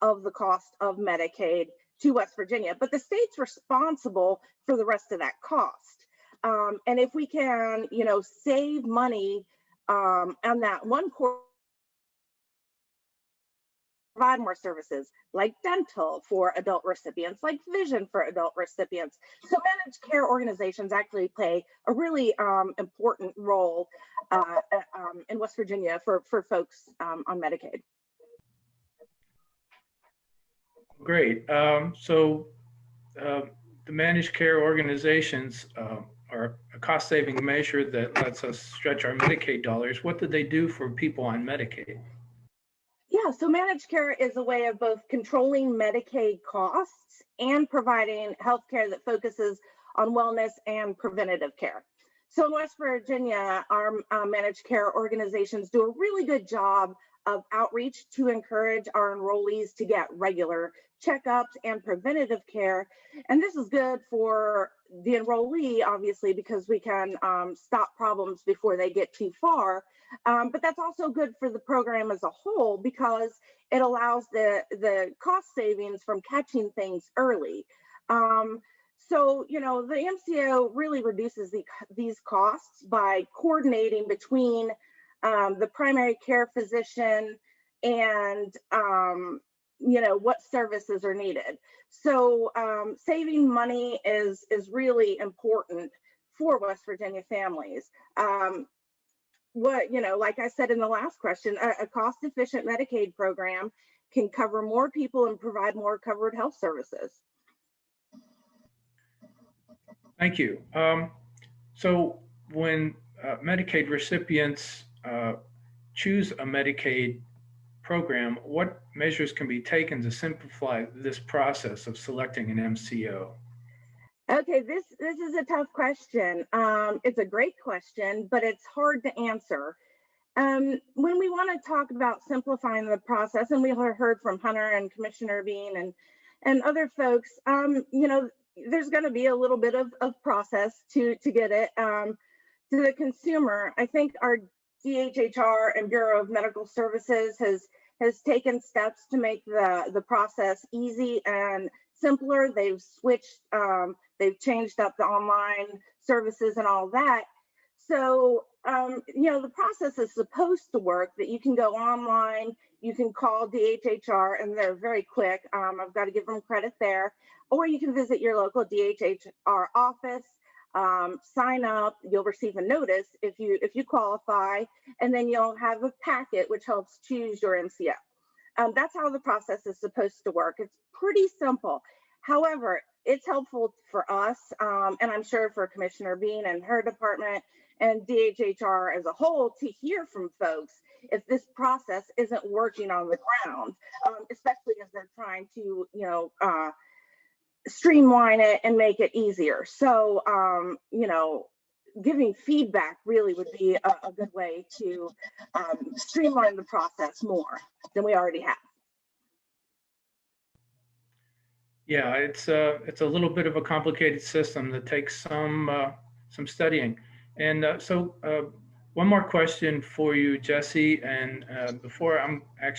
of the cost of Medicaid to West Virginia, but the state's responsible for the rest of that cost. And if we can, you know, save money on that one quarter, provide more services like dental for adult recipients, like vision for adult recipients. So managed care organizations actually play a really important role in West Virginia for folks on Medicaid. Great. So the managed care organizations are a cost-saving measure that lets us stretch our Medicaid dollars. What do they do for people on Medicaid? Yeah, so managed care is a way of both controlling Medicaid costs and providing healthcare that focuses on wellness and preventative care. So in West Virginia, our managed care organizations do a really good job of outreach to encourage our enrollees to get regular checkups and preventative care. And this is good for the enrollee, obviously, because we can stop problems before they get too far. But that's also good for the program as a whole because it allows the cost savings from catching things early. So, you know, the MCO really reduces these costs by coordinating between the primary care physician and, you know, what services are needed. So saving money is really important for West Virginia families. What, you know, like I said in the last question, a cost-efficient Medicaid program can cover more people and provide more covered health services. Thank you. So when Medicaid recipients choose a Medicaid program, what measures can be taken to simplify this process of selecting an MCO? Okay, this is a tough question. It's a great question, but it's hard to answer. When we want to talk about simplifying the process, and we heard from Hunter and Commissioner Bean and other folks, you know, there's going to be a little bit of process to get it to the consumer. I think our DHHR and Bureau of Medical Services has taken steps to make the process easy and simpler. They've switched, they've changed up the online services and all that. So, you know, the process is supposed to work that you can go online, you can call DHHR and they're very quick. I've got to give them credit there. Or you can visit your local DHHR office, sign up, you'll receive a notice if you qualify, and then you'll have a packet which helps choose your MCO. That's how the process is supposed to work. It's pretty simple. However, it's helpful for us, and I'm sure for Commissioner Bean and her department and DHHR as a whole, to hear from folks if this process isn't working on the ground, especially as they're trying to, streamline it and make it easier. So, giving feedback really would be a good way to streamline the process more than we already have. Yeah, it's a little bit of a complicated system that takes some studying. And one more question for you, Jesse. And before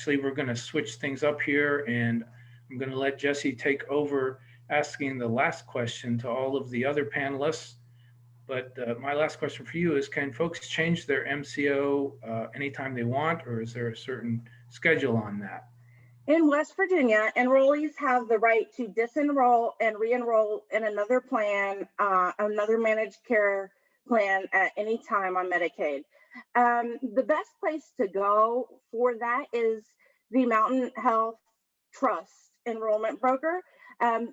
we're going to switch things up here, and I'm going to let Jesse take over asking the last question to all of the other panelists. But my last question for you is, can folks change their MCO anytime they want, or is there a certain schedule on that? In West Virginia, enrollees have the right to disenroll and re-enroll in another plan, another managed care plan at any time on Medicaid. The best place to go for that is the Mountain Health Trust enrollment broker.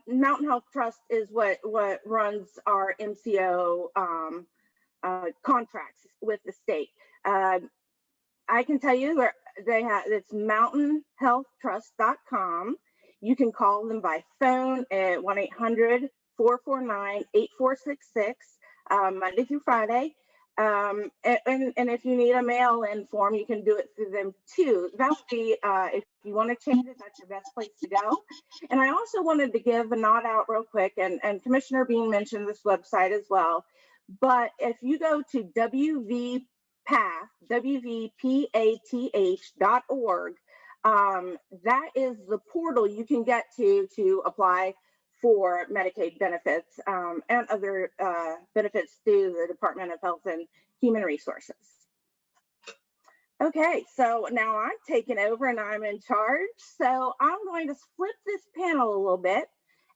Mountain Health Trust is what runs our MCO contracts with the state. I can tell you that it's mountainhealthtrust.com. You can call them by phone at 1-800-449-8466, Monday through Friday. And if you need a mail-in form, you can do it through them too. That would be, if you want to change it, that's your best place to go. And I also wanted to give a nod out real quick, and Commissioner Bean mentioned this website as well. But if you go to wvpath.org, that is the portal you can get to apply for Medicaid benefits and other benefits through the Department of Health and Human Resources. Okay, so now I'm taking over and I'm in charge. So I'm going to flip this panel a little bit,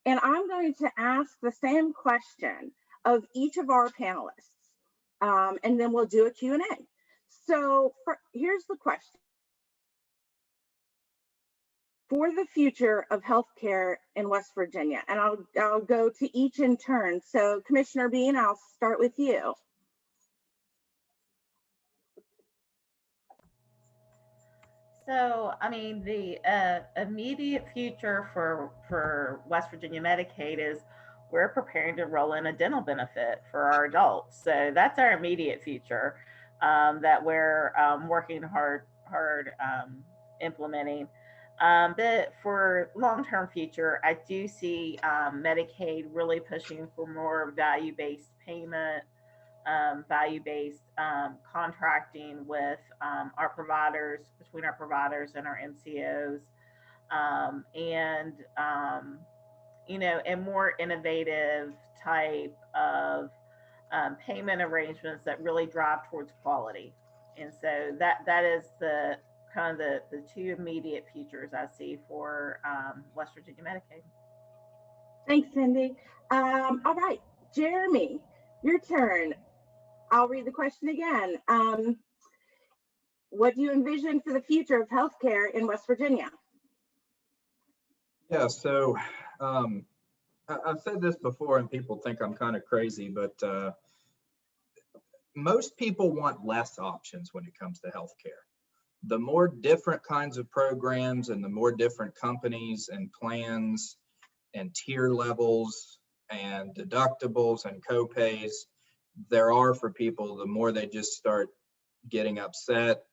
and I'm going to ask the same question of each of our panelists, and then we'll do a Q&A. So here's the question. For the future of healthcare in West Virginia, and I'll go to each in turn. So Commissioner Bean, I'll start with you. So, I mean, the immediate future for West Virginia Medicaid is we're preparing to roll in a dental benefit for our adults. So that's our immediate future that we're working hard implementing. But for long-term future, I do see Medicaid really pushing for more value-based payment, value-based contracting with our providers, between our providers and our MCOs, and more innovative type of payment arrangements that really drive towards quality. And so that is the kind of the two immediate futures I see for West Virginia Medicaid. Thanks, Cindy. All right, Jeremy, your turn. I'll read the question again. What do you envision for the future of healthcare in West Virginia? Yeah, so I've said this before and people think I'm kind of crazy, but most people want less options when it comes to healthcare. The more different kinds of programs and the more different companies and plans and tier levels and deductibles and copays there are for people, the more they just start getting upset.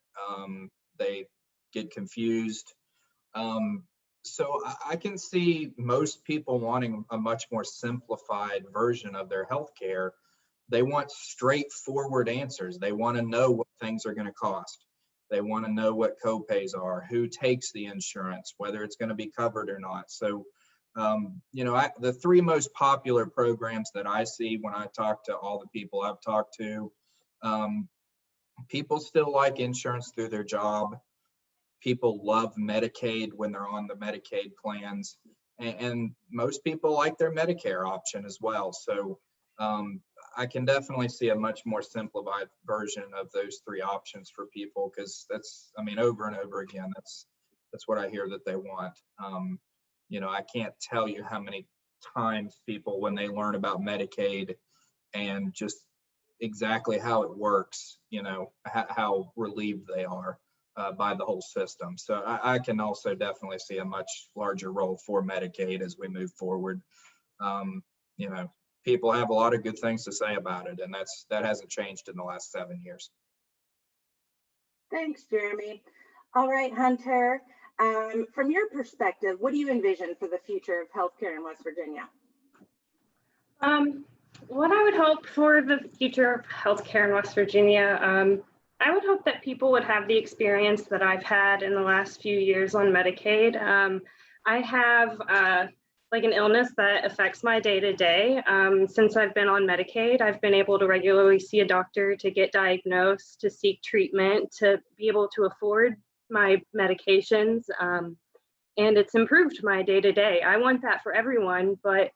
They get confused. So I can see most people wanting a much more simplified version of their healthcare. They want straightforward answers. They want to know what things are going to cost. They want to know what copays are, who takes the insurance, whether it's going to be covered or not. So, the three most popular programs that I see when I talk to all the people I've talked to, people still like insurance through their job. People love Medicaid when they're on the Medicaid plans, and most people like their Medicare option as well. So I can definitely see a much more simplified version of those three options for people, because that's, over and over again, That's what I hear that they want. You know, I can't tell you how many times people, when they learn about Medicaid and just exactly how it works, you know, how relieved they are by the whole system. So I can also definitely see a much larger role for Medicaid as we move forward. You know, people have a lot of good things to say about it, and that hasn't changed in the last 7 years. Thanks, Jeremy. All right, Hunter, from your perspective, what do you envision for the future of healthcare in West Virginia? What I would hope for the future of healthcare in West Virginia, I would hope that people would have the experience that I've had in the last few years on Medicaid. I have like an illness that affects my day-to-day. Since I've been on Medicaid, I've been able to regularly see a doctor, to get diagnosed, to seek treatment, to be able to afford my medications. And it's improved my day-to-day. I want that for everyone, but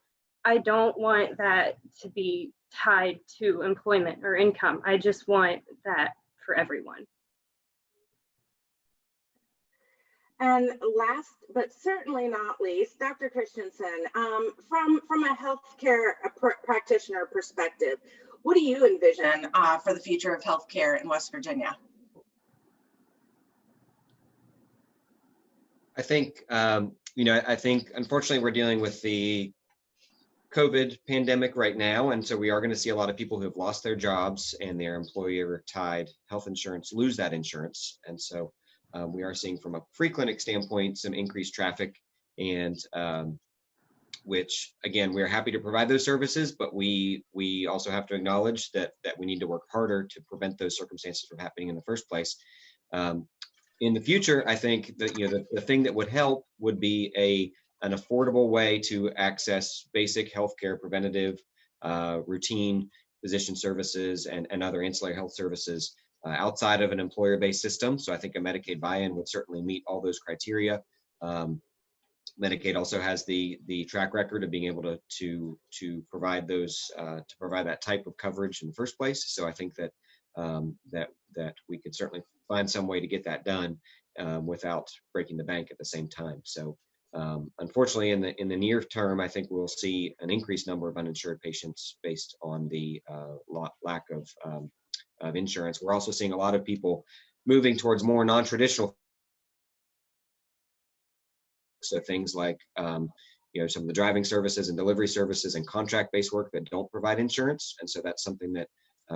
I don't want that to be tied to employment or income. I just want that for everyone. And last, but certainly not least, Dr. Christensen, from a healthcare practitioner perspective, what do you envision for the future of healthcare in West Virginia? I think, you know, I think unfortunately we're dealing with the COVID pandemic right now. And so we are going to see a lot of people who have lost their jobs and their employer tied health insurance lose that insurance. And so we are seeing, from a free clinic standpoint, some increased traffic, and which, again, we're happy to provide those services, but we also have to acknowledge that we need to work harder to prevent those circumstances from happening in the first place. In the future, I think that, you know, the thing that would help would be an affordable way to access basic healthcare, preventative, routine physician services, and other ancillary health services outside of an employer-based system. So I think a Medicaid buy-in would certainly meet all those criteria. Medicaid also has the track record of being able to provide those to provide that type of coverage in the first place. So I think that that we could certainly find some way to get that done without breaking the bank at the same time. So unfortunately, in the near term, I think we'll see an increased number of uninsured patients based on the lack of insurance. We're also seeing a lot of people moving towards more non-traditional, so things like you know, some of the driving services and delivery services and contract-based work that don't provide insurance. And so that's something that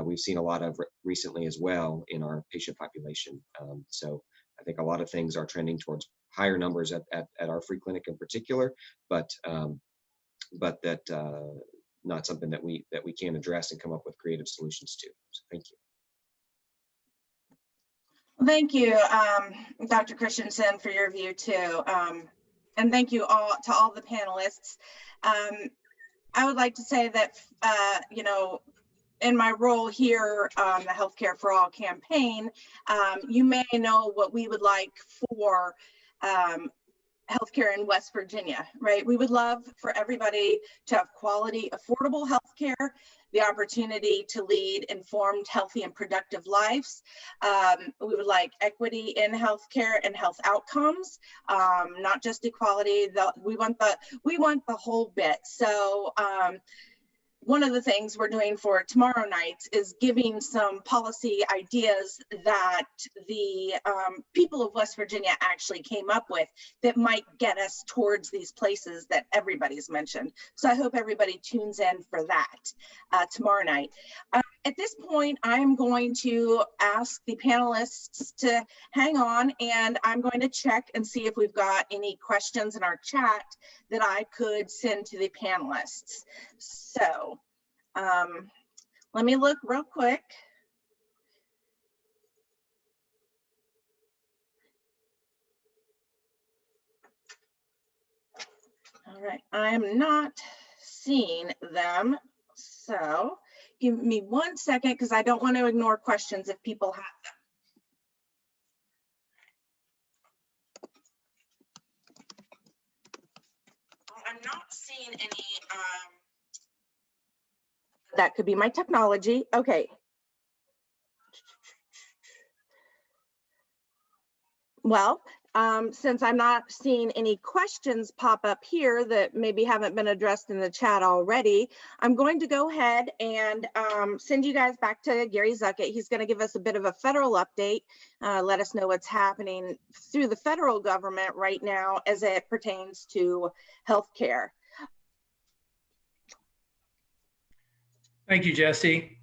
we've seen a lot of recently as well in our patient population. So I think a lot of things are trending towards higher numbers at our free clinic in particular, but that not something that we can address and come up with creative solutions to. So thank you. Thank you, Dr. Christensen, for your view too. And thank you all to all the panelists. I would like to say that, you know, in my role here on the Healthcare for All campaign, you may know what we would like for healthcare in West Virginia, right? We would love for everybody to have quality, affordable healthcare, the opportunity to lead informed, healthy, and productive lives. We would like equity in healthcare and health outcomes, not just equality. We want the whole bit. So one of the things we're doing for tomorrow night is giving some policy ideas that the people of West Virginia actually came up with that might get us towards these places that everybody's mentioned. So I hope everybody tunes in for that tomorrow night. At this point, I'm going to ask the panelists to hang on, and I'm going to check and see if we've got any questions in our chat that I could send to the panelists. So let me look real quick. All right, I am not seeing them. So give me 1 second, because I don't want to ignore questions if people have them. I'm not seeing any. That could be my technology. Okay. Well, Since I'm not seeing any questions pop up here that maybe haven't been addressed in the chat already, I'm going to go ahead and send you guys back to Gary Zuckett. He's going to give us a bit of a federal update, let us know what's happening through the federal government right now as it pertains to healthcare. Thank you, Jesse.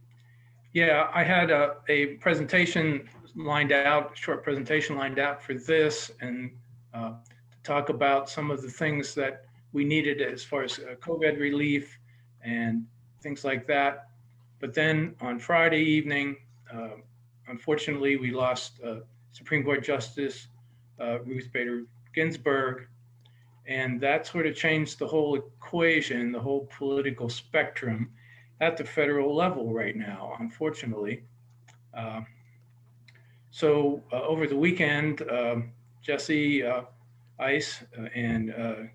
Yeah, I had a presentation lined out, short presentation lined out for this, and to talk about some of the things that we needed as far as COVID relief and things like that. But then on Friday evening, unfortunately, we lost Supreme Court Justice Ruth Bader Ginsburg, and that sort of changed the whole equation, the whole political spectrum at the federal level right now, unfortunately. So over the weekend, Jesse Ice and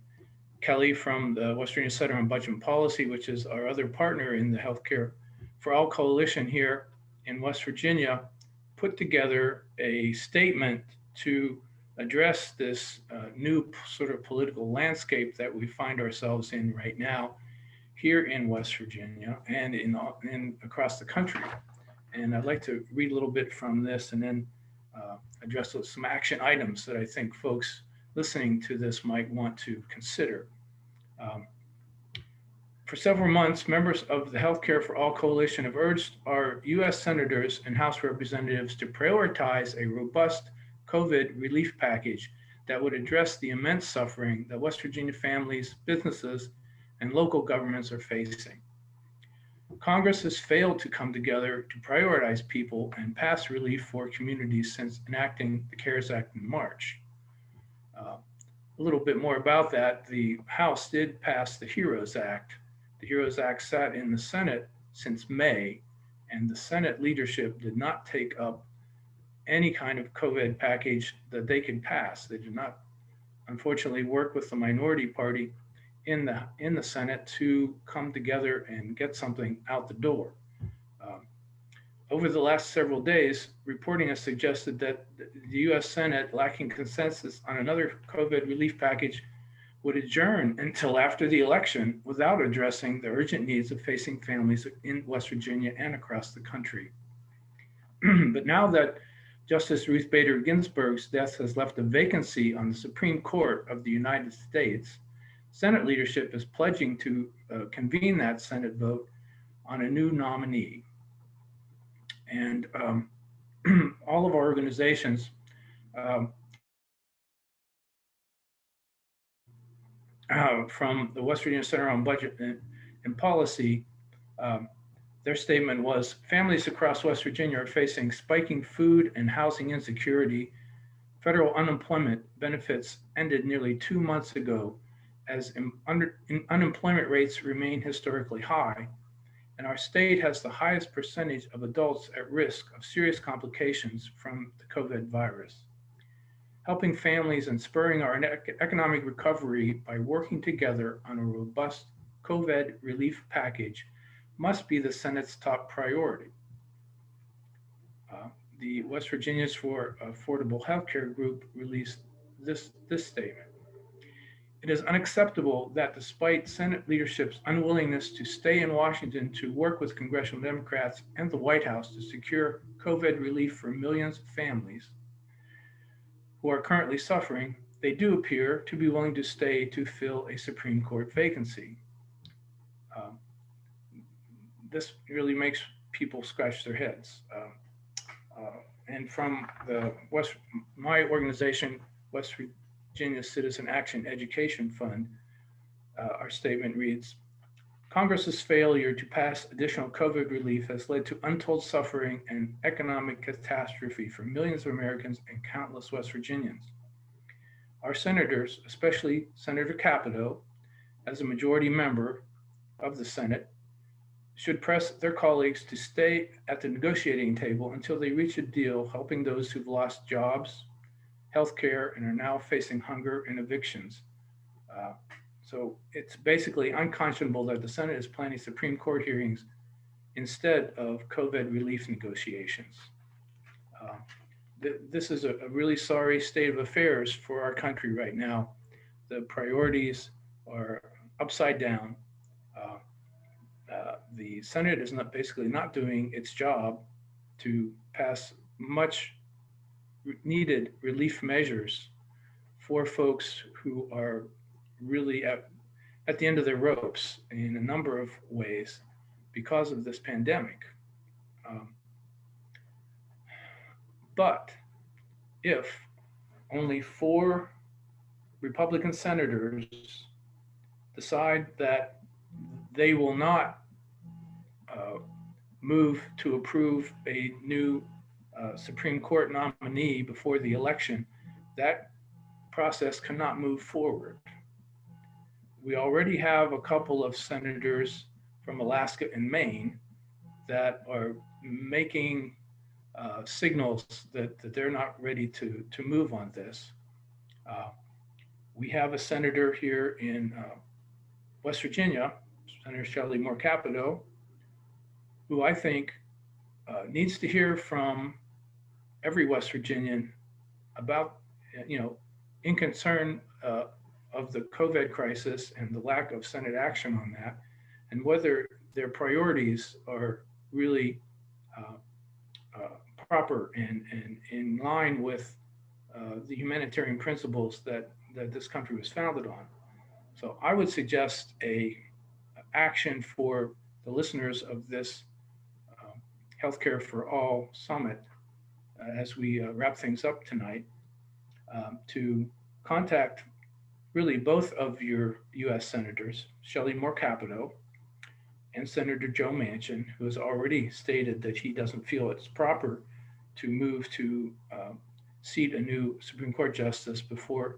Kelly from the West Virginia Center on Budget and Policy, which is our other partner in the Healthcare for All Coalition here in West Virginia, put together a statement to address this new sort of political landscape that we find ourselves in right now here in West Virginia and in across the country. And I'd like to read a little bit from this and then address some action items that I think folks listening to this might want to consider. For several months, members of the Healthcare for All Coalition have urged our U.S. senators and House representatives to prioritize a robust COVID relief package that would address the immense suffering that West Virginia families, businesses, and local governments are facing. Congress has failed to come together to prioritize people and pass relief for communities since enacting the CARES Act in March. A little bit more about that. The House did pass the HEROES Act. The HEROES Act sat in the Senate since May, and the Senate leadership did not take up any kind of COVID package that they could pass. They did not, unfortunately, work with the minority party in the Senate to come together and get something out the door. Over the last several days, reporting has suggested that the U.S. Senate, lacking consensus on another COVID relief package, would adjourn until after the election without addressing the urgent needs of facing families in West Virginia and across the country. But now that Justice Ruth Bader Ginsburg's death has left a vacancy on the Supreme Court of the United States, Senate leadership is pledging to convene that Senate vote on a new nominee. And all of our organizations from the West Virginia Center on Budget and Policy, their statement was, families across West Virginia are facing spiking food and housing insecurity. Federal unemployment benefits ended nearly 2 months ago as unemployment rates remain historically high, and our state has the highest percentage of adults at risk of serious complications from the COVID virus. Helping families and spurring our economic recovery by working together on a robust COVID relief package must be the Senate's top priority. The West Virginians for Affordable Healthcare group released this statement. It is unacceptable that despite Senate leadership's unwillingness to stay in Washington to work with congressional Democrats and the White House to secure COVID relief for millions of families who are currently suffering, they do appear to be willing to stay to fill a Supreme Court vacancy. This really makes people scratch their heads. And from my organization, West Virginia Citizen Action Education Fund, our statement reads, Congress's failure to pass additional COVID relief has led to untold suffering and economic catastrophe for millions of Americans and countless West Virginians. Our senators, especially Senator Capito, as a majority member of the Senate, should press their colleagues to stay at the negotiating table until they reach a deal helping those who've lost jobs, health care, and are now facing hunger and evictions. So it's basically unconscionable that the Senate is planning Supreme Court hearings instead of COVID relief negotiations. this is a really sorry state of affairs for our country right now. The priorities are upside down. The Senate is basically not doing its job to pass much needed relief measures for folks who are really at the end of their ropes in a number of ways because of this pandemic. But if only 4 Republican senators decide that they will not move to approve a new Supreme Court nominee before the election, that process cannot move forward. We already have a couple of senators from Alaska and Maine that are making signals that they're not ready to move on this. We have a senator here in West Virginia, Senator Shelley Moore Capito, who I think needs to hear from every West Virginian about, in concern of the COVID crisis and the lack of Senate action on that, and whether their priorities are really proper and in line with the humanitarian principles that this country was founded on. So I would suggest a action for the listeners of this Healthcare for All Summit as we wrap things up tonight, to contact really both of your U.S. senators, Shelley Moore Capito and Senator Joe Manchin, who has already stated that he doesn't feel it's proper to move to seat a new Supreme Court justice before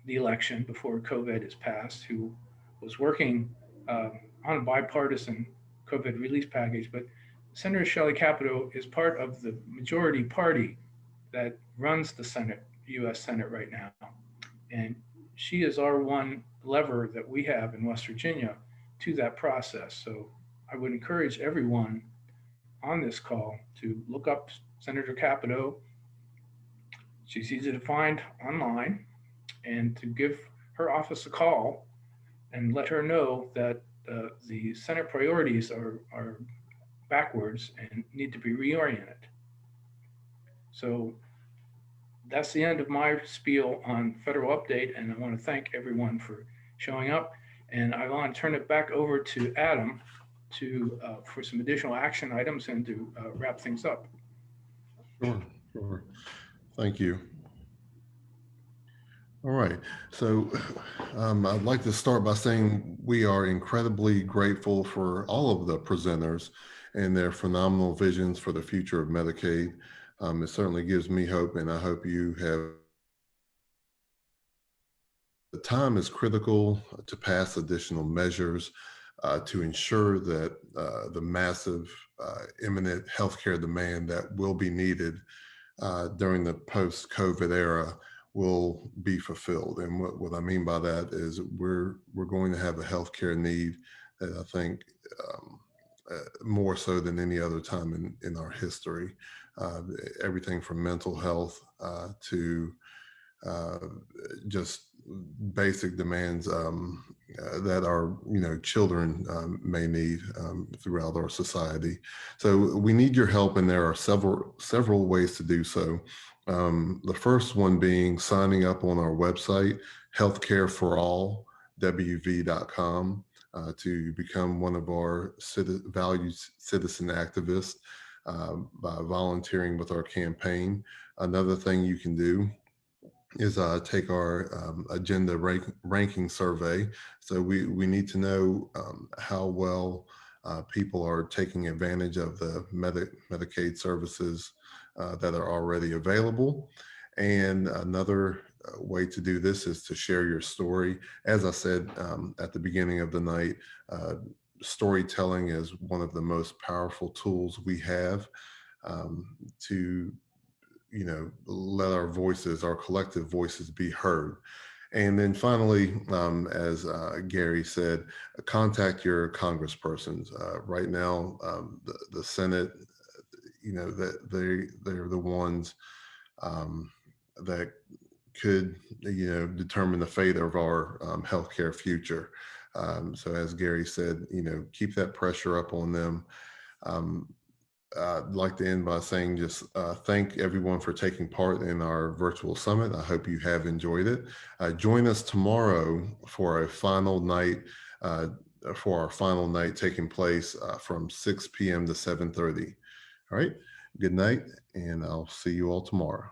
the election, before COVID is passed, who was working on a bipartisan COVID relief package. But Senator Shelley Capito is part of the majority party that runs the Senate, U.S. Senate right now. And she is our one lever that we have in West Virginia to that process. So I would encourage everyone on this call to look up Senator Capito. She's easy to find online, and to give her office a call and let her know that the Senate priorities are backwards and need to be reoriented. So that's the end of my spiel on federal update, and I want to thank everyone for showing up. And I want to turn it back over to Adam for some additional action items and to wrap things up. Sure. Thank you. All right. So I'd like to start by saying we are incredibly grateful for all of the presenters and their phenomenal visions for the future of Medicaid. It certainly gives me hope, and I hope you have. The time is critical to pass additional measures to ensure that the massive imminent healthcare demand that will be needed during the post-COVID era will be fulfilled. And what I mean by that is we're going to have a healthcare need that I think more so than any other time in our history. Everything from mental health to just basic demands that our children may need throughout our society. So we need your help, and there are several ways to do so. The first one being signing up on our website, healthcareforallwv.com, to become one of our valued citizen activists by volunteering with our campaign. Another thing you can do is take our agenda ranking survey. So we need to know how well people are taking advantage of the Medicaid services that are already available. And another way to do this is to share your story. As I said at the beginning of the night, storytelling is one of the most powerful tools we have to let our voices, our collective voices, be heard. And then finally, as Gary said, contact your congresspersons. Right now, the Senate, you know, that they're the ones that could, you know, determine the fate of our healthcare future. So as Gary said, you know, keep that pressure up on them. I'd like to end by saying just thank everyone for taking part in our virtual summit. I hope you have enjoyed it. Join us tomorrow for a final night, for our final night taking place from 6 p.m. to 7:30. All right, good night, and I'll see you all tomorrow.